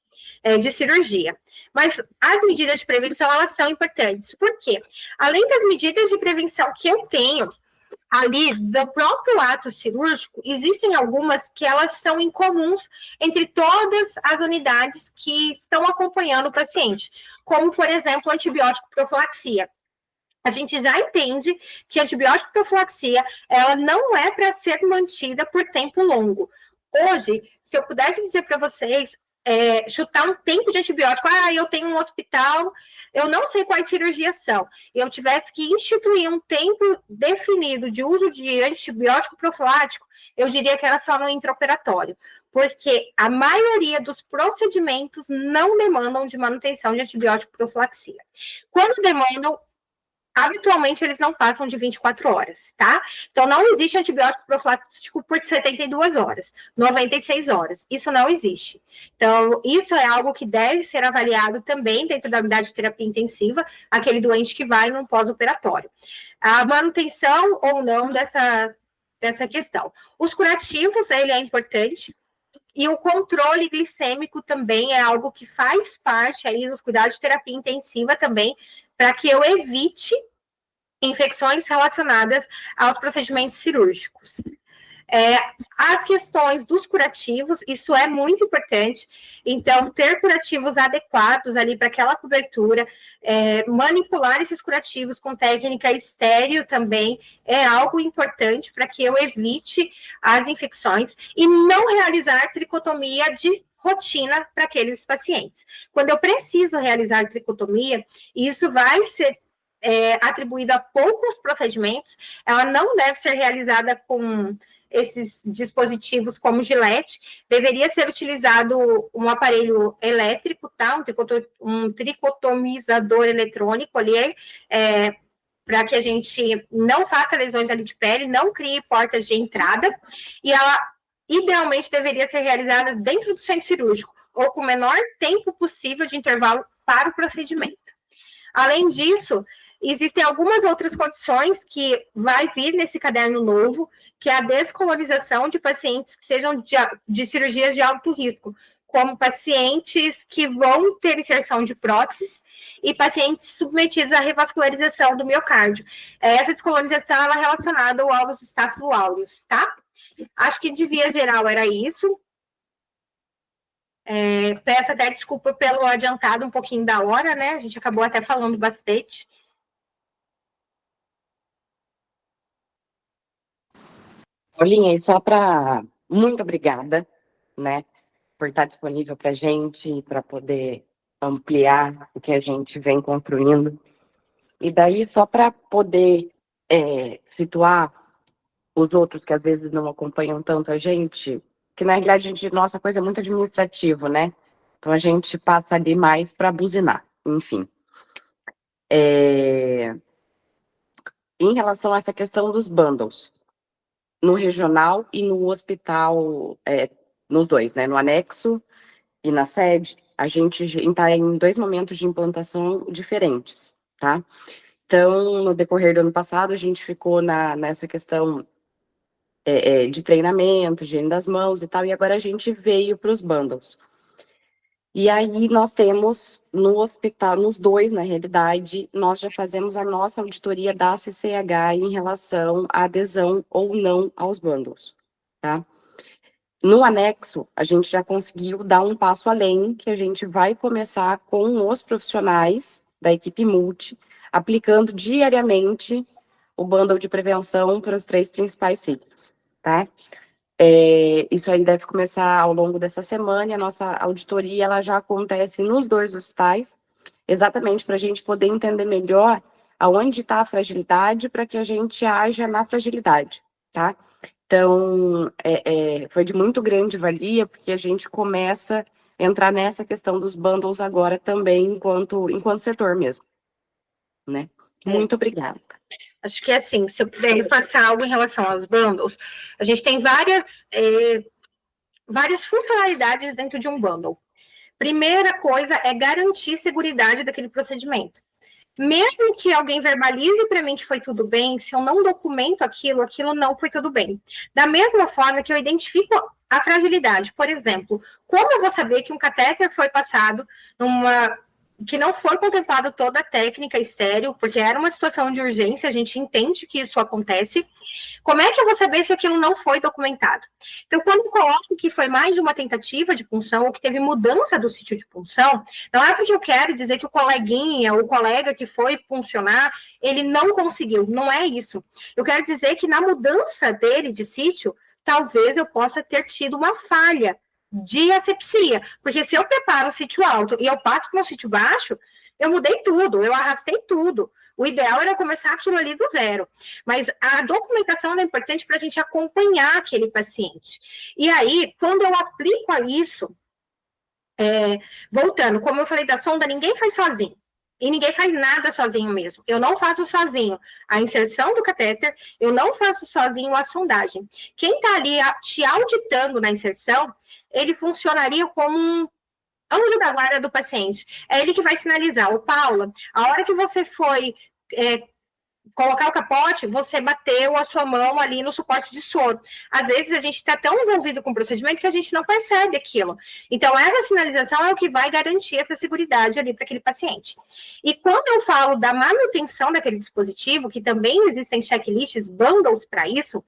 de cirurgia. Mas as medidas de prevenção, elas são importantes. Por quê? Além das medidas de prevenção que eu tenho, ali do próprio ato cirúrgico, existem algumas que elas são incomuns entre todas as unidades que estão acompanhando o paciente, como, por exemplo, antibiótico profilaxia. A gente já entende que antibiótico profilaxia, ela não é para ser mantida por tempo longo. Hoje, se eu pudesse dizer para vocês, chutar um tempo de antibiótico, eu tenho um hospital, eu não sei quais cirurgias são, e eu tivesse que instituir um tempo definido de uso de antibiótico profilático, eu diria que era só no intraoperatório, porque a maioria dos procedimentos não demandam de manutenção de antibiótico profilaxia. Quando demandam, habitualmente eles não passam de 24 horas, tá? Então, não existe antibiótico profilático por 72 horas, 96 horas. Isso não existe. Então, isso é algo que deve ser avaliado também dentro da unidade de terapia intensiva, aquele doente que vai no pós-operatório. A manutenção ou não dessa questão. Os curativos, ele é importante, e o controle glicêmico também é algo que faz parte aí dos cuidados de terapia intensiva também, para que eu evite infecções relacionadas aos procedimentos cirúrgicos. As questões dos curativos, isso é muito importante, então, ter curativos adequados ali para aquela cobertura, manipular esses curativos com técnica estéreo também é algo importante para que eu evite as infecções e não realizar tricotomia de rotina para aqueles pacientes. Quando eu preciso realizar tricotomia, isso vai ser atribuído a poucos procedimentos, ela não deve ser realizada com esses dispositivos como Gillette, deveria ser utilizado um aparelho elétrico, tá? Um tricotomizador eletrônico ali, para que a gente não faça lesões ali de pele, não crie portas de entrada, e ela idealmente deveria ser realizada dentro do centro cirúrgico, ou com o menor tempo possível de intervalo para o procedimento. Além disso, existem algumas outras condições que vai vir nesse caderno novo, que é a descolonização de pacientes que sejam de cirurgias de alto risco, como pacientes que vão ter inserção de próteses e pacientes submetidos à revascularização do miocárdio. Essa descolonização ela é relacionada ao alvos estáfilo áureos, tá? Acho que de via geral era isso. Peço até desculpa pelo adiantado um pouquinho da hora, né? A gente acabou até falando bastante. Olinha, só para... Muito obrigada, né, por estar disponível para a gente, para poder ampliar o que a gente vem construindo. E daí, só para poder situar os outros que às vezes não acompanham tanto a gente, que na realidade nossa coisa é muito administrativa, né? Então a gente passa ali mais para buzinar, enfim. Em relação a essa questão dos bundles, no regional e no hospital, nos dois, né? No anexo e na sede, a gente está em 2 momentos de implantação diferentes, tá? Então, no decorrer do ano passado, a gente ficou nessa questão de treinamento, higiene das mãos e tal, e agora a gente veio para os bundles. E aí nós temos no hospital, nos dois, na realidade, nós já fazemos a nossa auditoria da CCH em relação à adesão ou não aos bundles, tá? No anexo, a gente já conseguiu dar um passo além, que a gente vai começar com os profissionais da equipe multi, aplicando diariamente o bundle de prevenção para os 3 principais ciclos, tá? Isso aí deve começar ao longo dessa semana, e a nossa auditoria ela já acontece nos 2 hospitais, exatamente para a gente poder entender melhor aonde está a fragilidade, para que a gente haja na fragilidade, tá? Então, foi de muito grande valia, porque a gente começa a entrar nessa questão dos bundles agora também, enquanto setor mesmo, né? Muito obrigada. Acho que assim, se eu puder reforçar algo em relação aos bundles, a gente tem várias funcionalidades dentro de um bundle. Primeira coisa é garantir seguridade daquele procedimento. Mesmo que alguém verbalize para mim que foi tudo bem, se eu não documento aquilo não foi tudo bem. Da mesma forma que eu identifico a fragilidade. Por exemplo, como eu vou saber que um catéter foi passado que não foi contemplado toda a técnica estéreo, porque era uma situação de urgência, a gente entende que isso acontece. Como é que eu vou saber se aquilo não foi documentado? Então, quando eu coloco que foi mais de uma tentativa de punção, ou que teve mudança do sítio de punção, não é porque eu quero dizer que o coleguinha, o colega que foi puncionar, ele não conseguiu. Não é isso. Eu quero dizer que na mudança dele de sítio, talvez eu possa ter tido uma falha de asepsia. Porque se eu preparo o sítio alto e eu passo para o sítio baixo, eu mudei tudo, eu arrastei tudo. O ideal era começar aquilo ali do zero. Mas a documentação é importante para a gente acompanhar aquele paciente. E aí, quando eu aplico a isso, voltando, como eu falei da sonda, ninguém faz sozinho. E ninguém faz nada sozinho mesmo. Eu não faço sozinho a inserção do catéter, eu não faço sozinho a sondagem. Quem está ali te auditando na inserção, ele funcionaria como um anjo da guarda do paciente. É ele que vai sinalizar. Ô, Paula, a hora que você foi colocar o capote, você bateu a sua mão ali no suporte de soro. Às vezes a gente está tão envolvido com o procedimento que a gente não percebe aquilo. Então, essa sinalização é o que vai garantir essa seguridade ali para aquele paciente. E quando eu falo da manutenção daquele dispositivo, que também existem checklists, bundles para isso,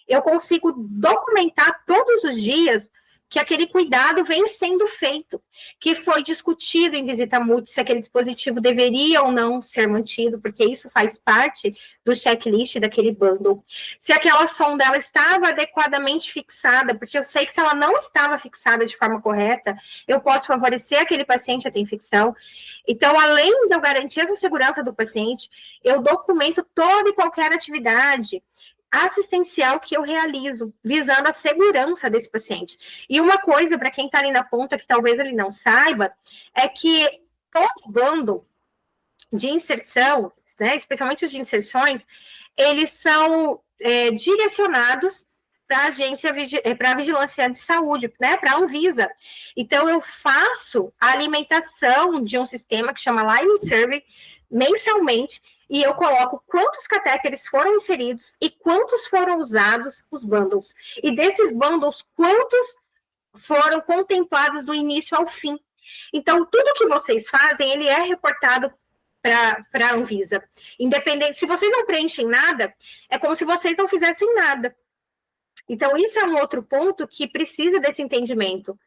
eu consigo documentar todos os dias que aquele cuidado vem sendo feito, que foi discutido em visita multi se aquele dispositivo deveria ou não ser mantido, porque isso faz parte do checklist daquele bundle. Se aquela sonda ela estava adequadamente fixada, porque eu sei que se ela não estava fixada de forma correta, eu posso favorecer aquele paciente a ter infecção. Então, além de eu garantir essa segurança do paciente, eu documento toda e qualquer atividade assistencial que eu realizo, visando a segurança desse paciente. E uma coisa, para quem está ali na ponta, que talvez ele não saiba, é que todo bando de inserção, né, especialmente os de inserções, eles são direcionados para a agência, para a vigilância de saúde, né, para a Anvisa. Então, eu faço a alimentação de um sistema que chama Line Survey mensalmente, e eu coloco quantos catéteres foram inseridos e quantos foram usados os bundles. E desses bundles, quantos foram contemplados do início ao fim. Então, tudo que vocês fazem, ele é reportado para a Anvisa. Independente, se vocês não preenchem nada, é como se vocês não fizessem nada. Então, isso é um outro ponto que precisa desse entendimento.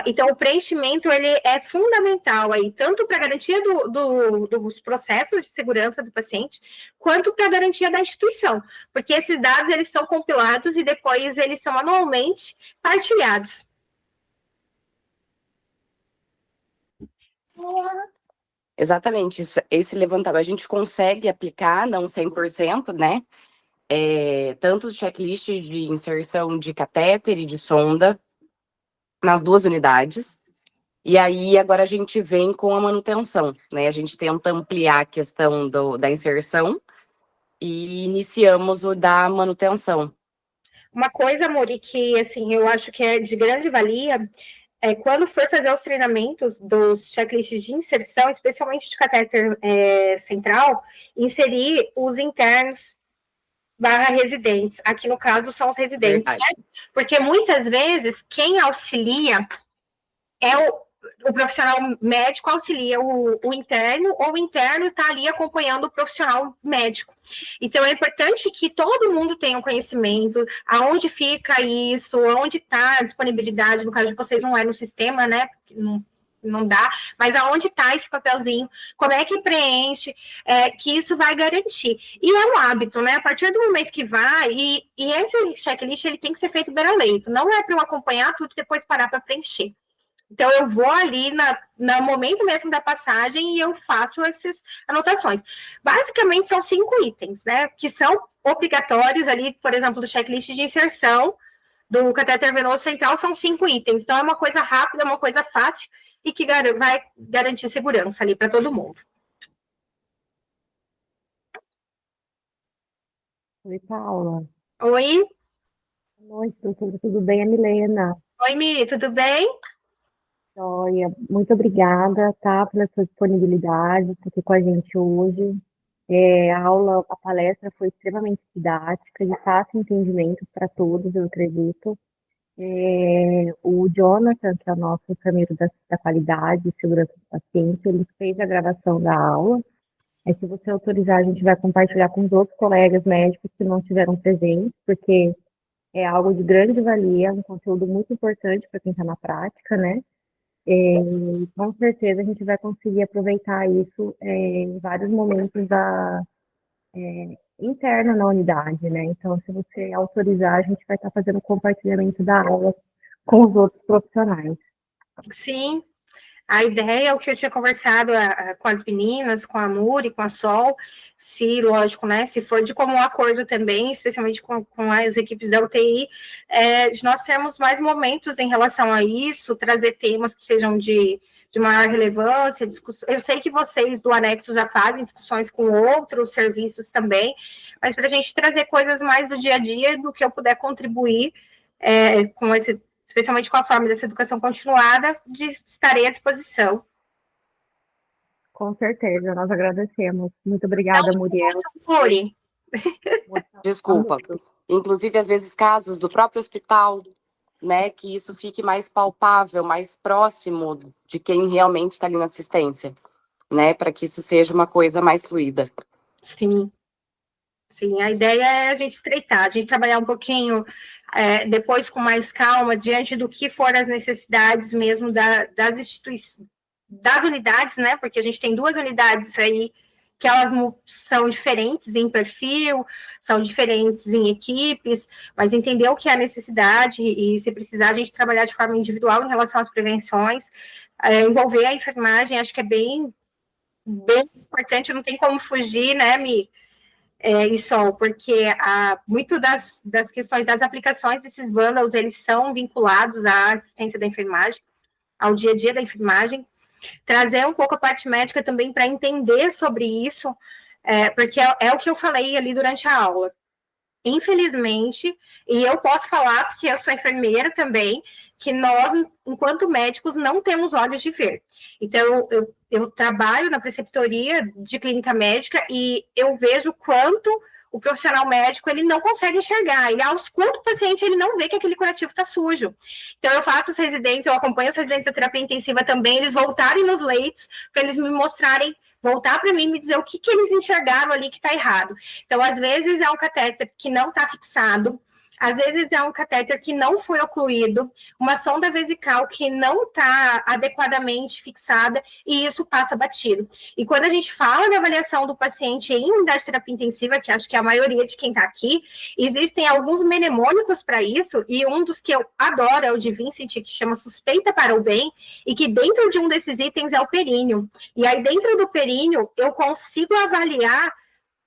Então, o preenchimento ele é fundamental aí, tanto para a garantia dos processos de segurança do paciente, quanto para a garantia da instituição, porque esses dados eles são compilados e depois eles são anualmente partilhados. Exatamente, esse levantamento a gente consegue aplicar, não 100%, né? Tanto os checklists de inserção de catéter e de sonda, nas 2 unidades, e aí agora a gente vem com a manutenção, né? A gente tenta ampliar a questão da inserção e iniciamos o da manutenção. Uma coisa, Mori, que assim, eu acho que é de grande valia, é quando for fazer os treinamentos dos checklists de inserção, especialmente de catéter central, inserir os internos /residentes. Aqui, no caso, são os residentes, né? Porque muitas vezes quem auxilia é o profissional médico auxilia o interno, ou o interno está ali acompanhando o profissional médico. Então, é importante que todo mundo tenha um conhecimento, aonde fica isso, onde está a disponibilidade, no caso de vocês não é no sistema, né? Não dá, mas aonde está esse papelzinho, como é que preenche, que isso vai garantir. E é um hábito, né? A partir do momento que vai, e esse checklist ele tem que ser feito beira-leito, não é para eu acompanhar tudo e depois parar para preencher. Então, eu vou ali no momento mesmo da passagem e eu faço essas anotações. Basicamente, são 5 itens, né? Que são obrigatórios ali, por exemplo, do checklist de inserção do catéter venoso central, são 5 itens. Então, é uma coisa rápida, uma coisa fácil e que vai garantir segurança ali para todo mundo. Oi, Paula. Oi. Boa noite, doutora. Tudo bem? É Milena. Oi, Mi, tudo bem? Joia. Muito obrigada, tá, pela sua disponibilidade, por aqui com a gente hoje. A palestra foi extremamente didática, de fácil entendimento para todos, eu acredito. O Jonathan, que é o nosso enfermeiro da qualidade e segurança do paciente, ele fez a gravação da aula. Se você autorizar, a gente vai compartilhar com os outros colegas médicos que não estiveram presentes, porque é algo de grande valia, um conteúdo muito importante para quem está na prática, né? Com certeza a gente vai conseguir aproveitar isso em vários momentos interna na unidade, né? Então, se você autorizar, a gente vai estar fazendo o compartilhamento da aula com os outros profissionais. Sim. A ideia é o que eu tinha conversado com as meninas, com a Muri, com a Sol, se, lógico, né, se for de comum acordo também, especialmente com as equipes da UTI, de nós termos mais momentos em relação a isso, trazer temas que sejam de maior relevância, discussão. Eu sei que vocês do anexo já fazem discussões com outros serviços também, mas para a gente trazer coisas mais do dia a dia, do que eu puder contribuir com esse, especialmente com a forma dessa educação continuada, estarei à disposição. Com certeza, nós agradecemos. Muito obrigada, Muriel. Muri. Desculpa. Inclusive, às vezes, casos do próprio hospital, né, que isso fique mais palpável, mais próximo de quem realmente está ali na assistência, né, para que isso seja uma coisa mais fluida. Sim. Sim, a ideia é a gente estreitar, a gente trabalhar um pouquinho depois com mais calma, diante do que for as necessidades mesmo das instituições, das unidades, né? Porque a gente tem 2 unidades aí que elas são diferentes em perfil, são diferentes em equipes, mas entender o que é a necessidade e, se precisar, a gente trabalhar de forma individual em relação às prevenções, envolver a enfermagem, acho que é bem importante, não tem como fugir, né, Mi? Isso, porque muito das questões das aplicações desses bundles, eles são vinculados à assistência da enfermagem, ao dia a dia da enfermagem, trazer um pouco a parte médica também para entender sobre isso, porque é o que eu falei ali durante a aula. Infelizmente, e eu posso falar, porque eu sou enfermeira também, que nós, enquanto médicos, não temos olhos de ver. Então, eu trabalho na preceptoria de clínica médica e eu vejo quanto o profissional médico, ele não consegue enxergar, ele ausculta o paciente, ele não vê que aquele curativo está sujo. Então, eu faço os residentes, eu acompanho os residentes da terapia intensiva também, eles voltarem nos leitos, para eles me mostrarem, voltar para mim e me dizer o que eles enxergaram ali que está errado. Então, às vezes é um catéter que não está fixado, às vezes é um catéter que não foi ocluído, uma sonda vesical que não está adequadamente fixada, e isso passa batido. E quando a gente fala da avaliação do paciente em unidade de terapia intensiva, que acho que é a maioria de quem está aqui, existem alguns mnemônicos para isso, e um dos que eu adoro é o de Vincent, que chama Suspeita para o Bem, e que dentro de um desses itens é o períneo. E aí, dentro do períneo, eu consigo avaliar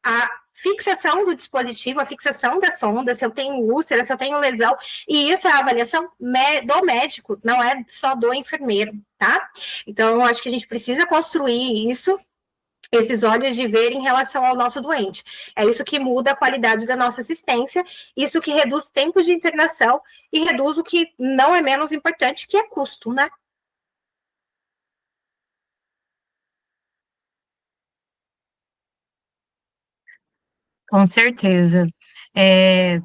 a fixação do dispositivo, a fixação da sonda, se eu tenho úlcera, se eu tenho lesão, e isso é a avaliação do médico, não é só do enfermeiro, tá? Então, eu acho que a gente precisa construir isso, esses olhos de ver em relação ao nosso doente. É isso que muda a qualidade da nossa assistência, isso que reduz tempo de internação e reduz o que não é menos importante, que é custo, né? Com certeza.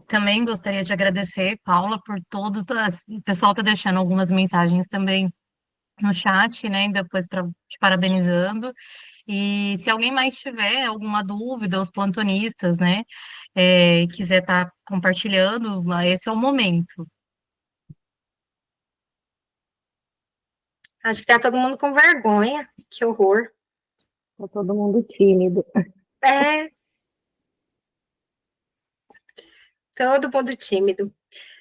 Também gostaria de agradecer, Paula, por todo. O pessoal está deixando algumas mensagens também no chat, né? E depois te parabenizando. E se alguém mais tiver alguma dúvida, os plantonistas, né? Quiser estar compartilhando, esse é o momento. Acho que tá todo mundo com vergonha. Que horror. Tá todo mundo tímido. É, todo mundo tímido.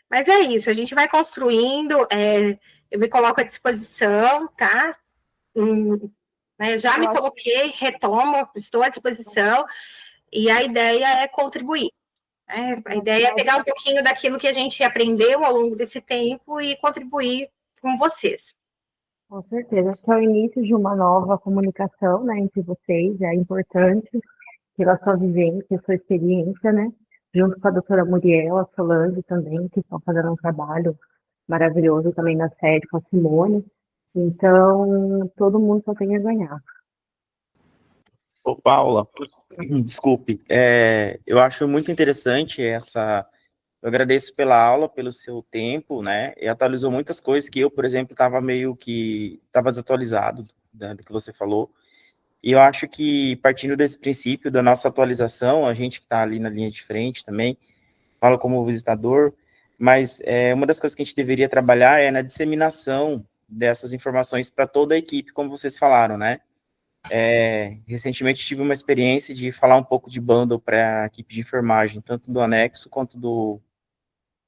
Mas é isso, a gente vai construindo, eu me coloco à disposição, tá? Já me coloquei, retomo, estou à disposição, e a ideia é contribuir. A ideia é pegar um pouquinho daquilo que a gente aprendeu ao longo desse tempo e contribuir com vocês. Com certeza, acho que é o início de uma nova comunicação, né, entre vocês, é importante, pela sua vivência, sua experiência, né, junto com a doutora Muriel, a Solange também, que estão fazendo um trabalho maravilhoso também na sede com a Simone, então todo mundo só tem a ganhar. Ô, Paula, desculpe, eu acho muito interessante eu agradeço pela aula, pelo seu tempo, né, e atualizou muitas coisas que eu, por exemplo, estava desatualizado, né, do que você falou, e eu acho que, partindo desse princípio da nossa atualização, a gente que está ali na linha de frente também, fala como visitador, mas uma das coisas que a gente deveria trabalhar é na disseminação dessas informações para toda a equipe, como vocês falaram, né? Recentemente tive uma experiência de falar um pouco de bundle para a equipe de enfermagem, tanto do anexo quanto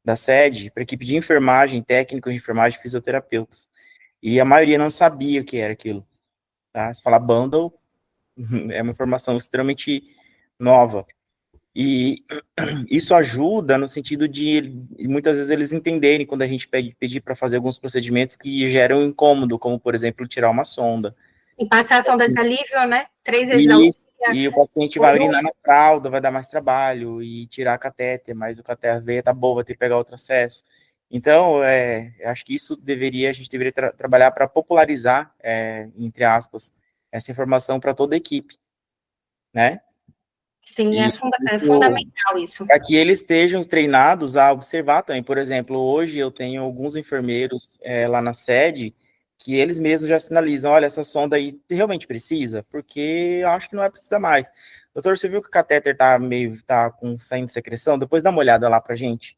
da sede, para a equipe de enfermagem, técnicos de enfermagem, fisioterapeutas. E a maioria não sabia o que era aquilo. Tá? Se falar bundle, é uma informação extremamente nova. E isso ajuda no sentido de, muitas vezes, eles entenderem quando a gente pedir para fazer alguns procedimentos que geram incômodo, como, por exemplo, tirar uma sonda. E passar a sonda de alívio, né? 3 vezes ao dia. E o paciente vai urinar na fralda, vai dar mais trabalho, e tirar a catéter, mas o catéter, a veia tá boa, vai ter que pegar outro acesso. Então, acho que isso a gente deveria trabalhar para popularizar, entre aspas, essa informação para toda a equipe, né? Sim, é fundamental isso. Para que eles estejam treinados a observar também. Por exemplo, hoje eu tenho alguns enfermeiros lá na sede que eles mesmos já sinalizam, olha, essa sonda aí realmente precisa? Porque eu acho que não vai precisar mais. Doutor, você viu que o catéter tá saindo secreção? Depois dá uma olhada lá pra gente.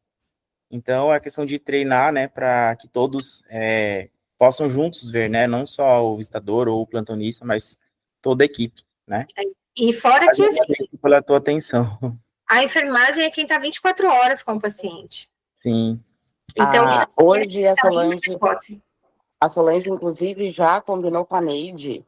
Então, é questão de treinar, né, para que todos possam juntos ver, né, não só o visitador ou o plantonista, mas toda a equipe, né? E fora que assim, pela tua atenção. A enfermagem é quem está 24 horas com o paciente. Sim. Então, hoje a Solange, inclusive, já combinou com a Neide,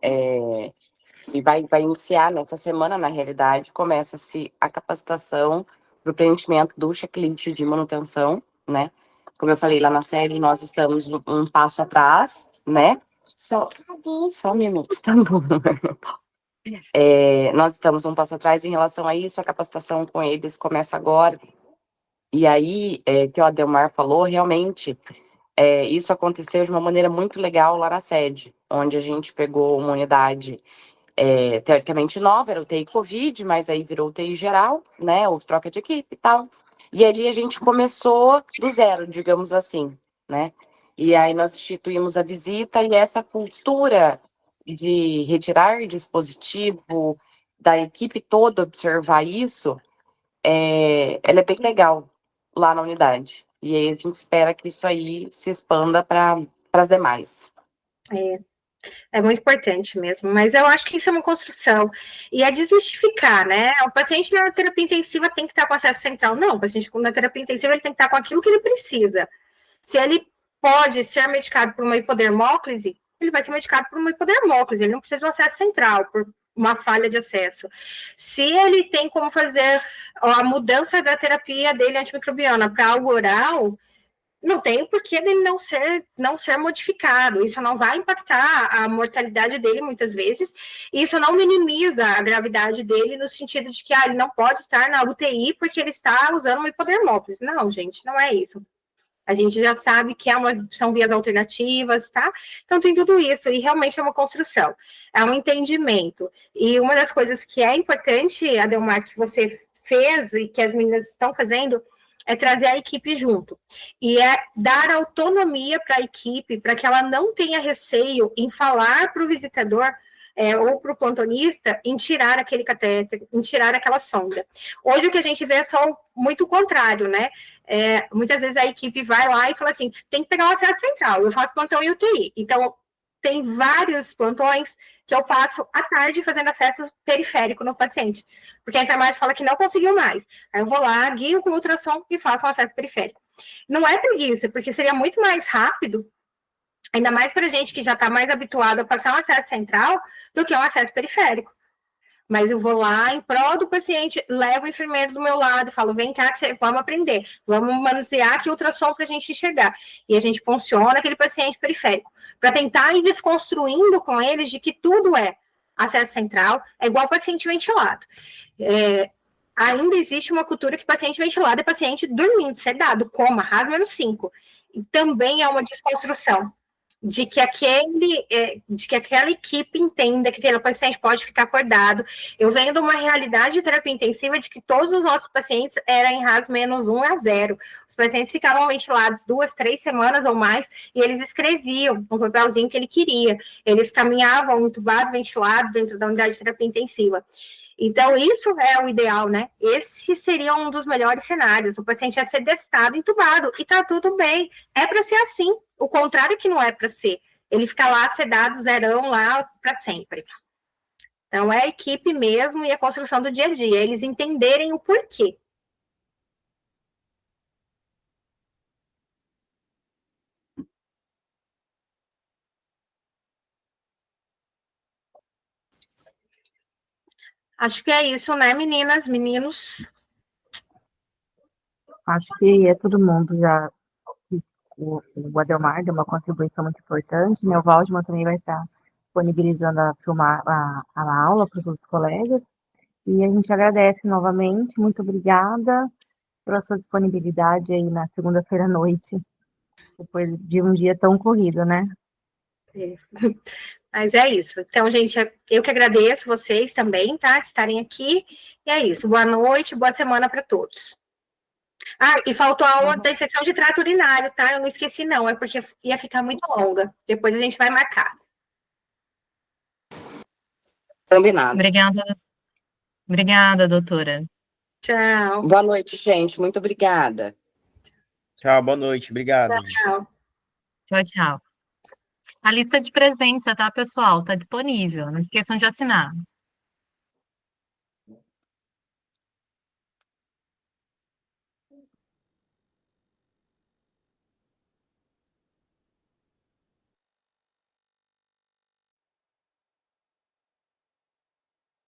e vai iniciar nessa semana, na realidade, começa-se a capacitação para o preenchimento do checklist de manutenção, né? Como eu falei lá na série, nós estamos um passo atrás, né? Só um minuto, tá bom. Nós estamos um passo atrás em relação a isso, a capacitação com eles começa agora. E aí, que o Adelmar falou, realmente, isso aconteceu de uma maneira muito legal lá na sede, onde a gente pegou uma unidade teoricamente nova, era o TI Covid, mas aí virou o TI geral, né, houve troca de equipe e tal, e ali a gente começou do zero, digamos assim, né, e aí nós instituímos a visita, e essa cultura de retirar dispositivo, da equipe toda observar isso, ela é bem legal lá na unidade, e aí a gente espera que isso aí se expanda para as demais. É muito importante mesmo, mas eu acho que isso é uma construção. E é desmistificar, né? O paciente na terapia intensiva tem que estar com acesso central. Não, o paciente na terapia intensiva ele tem que estar com aquilo que ele precisa. Se ele pode ser medicado por uma hipodermóclise, ele vai ser medicado por uma hipodermóclise, ele não precisa do acesso central, por uma falha de acesso. Se ele tem como fazer a mudança da terapia dele antimicrobiana para algo oral, não tem porquê dele não ser modificado. Isso não vai impactar a mortalidade dele muitas vezes. Isso não minimiza a gravidade dele no sentido de que ele não pode estar na UTI porque ele está usando uma hipodermóclise. Não, gente, não é isso. A gente já sabe que são vias alternativas, tá? Então tem tudo isso, e realmente é uma construção, é um entendimento. E uma das coisas que é importante, Adelmar, que você fez e que as meninas estão fazendo, é trazer a equipe junto. E é dar autonomia para a equipe, para que ela não tenha receio em falar para o visitador ou para o plantonista em tirar aquele catéter, em tirar aquela sonda. Hoje o que a gente vê é só muito o contrário, né? Muitas vezes a equipe vai lá e fala assim, tem que pegar o acesso central, eu faço plantão em UTI. Então, tem vários plantões que eu passo à tarde fazendo acesso periférico no paciente, porque a enfermagem fala que não conseguiu mais. Aí eu vou lá, guio com ultrassom e faço um acesso periférico. Não é preguiça, porque seria muito mais rápido, ainda mais para gente que já está mais habituado a passar um acesso central do que um acesso periférico. Mas eu vou lá, em prol do paciente, levo o enfermeiro do meu lado, falo, vem cá, vamos aprender, vamos manusear aqui o ultrassom para a gente enxergar. E a gente funciona aquele paciente periférico, para tentar ir desconstruindo com eles de que tudo é acesso central, é igual paciente ventilado. Ainda existe uma cultura que paciente ventilado é paciente dormindo, sedado, coma, RAS -5. E também é uma desconstrução de que aquela equipe entenda que aquele paciente pode ficar acordado. Eu venho de uma realidade de terapia intensiva de que todos os nossos pacientes eram em RAS -1 a 0. Os pacientes ficavam ventilados 2, 3 semanas ou mais, e eles escreviam um papelzinho que ele queria. Eles caminhavam entubado, ventilado dentro da unidade de terapia intensiva. Então, isso é o ideal, né? Esse seria um dos melhores cenários. O paciente ia ser destado, entubado, e tá tudo bem. É para ser assim. O contrário que não é para ser. Ele fica lá sedado, zerão, lá para sempre. Então, é a equipe mesmo e a construção do dia a dia. Eles entenderem o porquê. Acho que é isso, né, meninas, meninos? Acho que é todo mundo já. O Adelmar deu uma contribuição muito importante, né? O Waldman também vai estar disponibilizando a filmar a aula para os outros colegas. E a gente agradece novamente, muito obrigada pela sua disponibilidade aí na segunda-feira à noite, depois de um dia tão corrido, né? Mas é isso. Então, gente, eu que agradeço vocês também, tá? Estarem aqui. E é isso. Boa noite, boa semana para todos. E faltou a aula da infecção de trato urinário, tá? Eu não esqueci, não. É porque ia ficar muito longa. Depois a gente vai marcar. Combinado. Obrigada, doutora. Tchau. Boa noite, gente. Muito obrigada. Tchau, boa noite. Obrigado. Tchau. Tchau. A lista de presença, tá, pessoal? Tá disponível. Não esqueçam de assinar.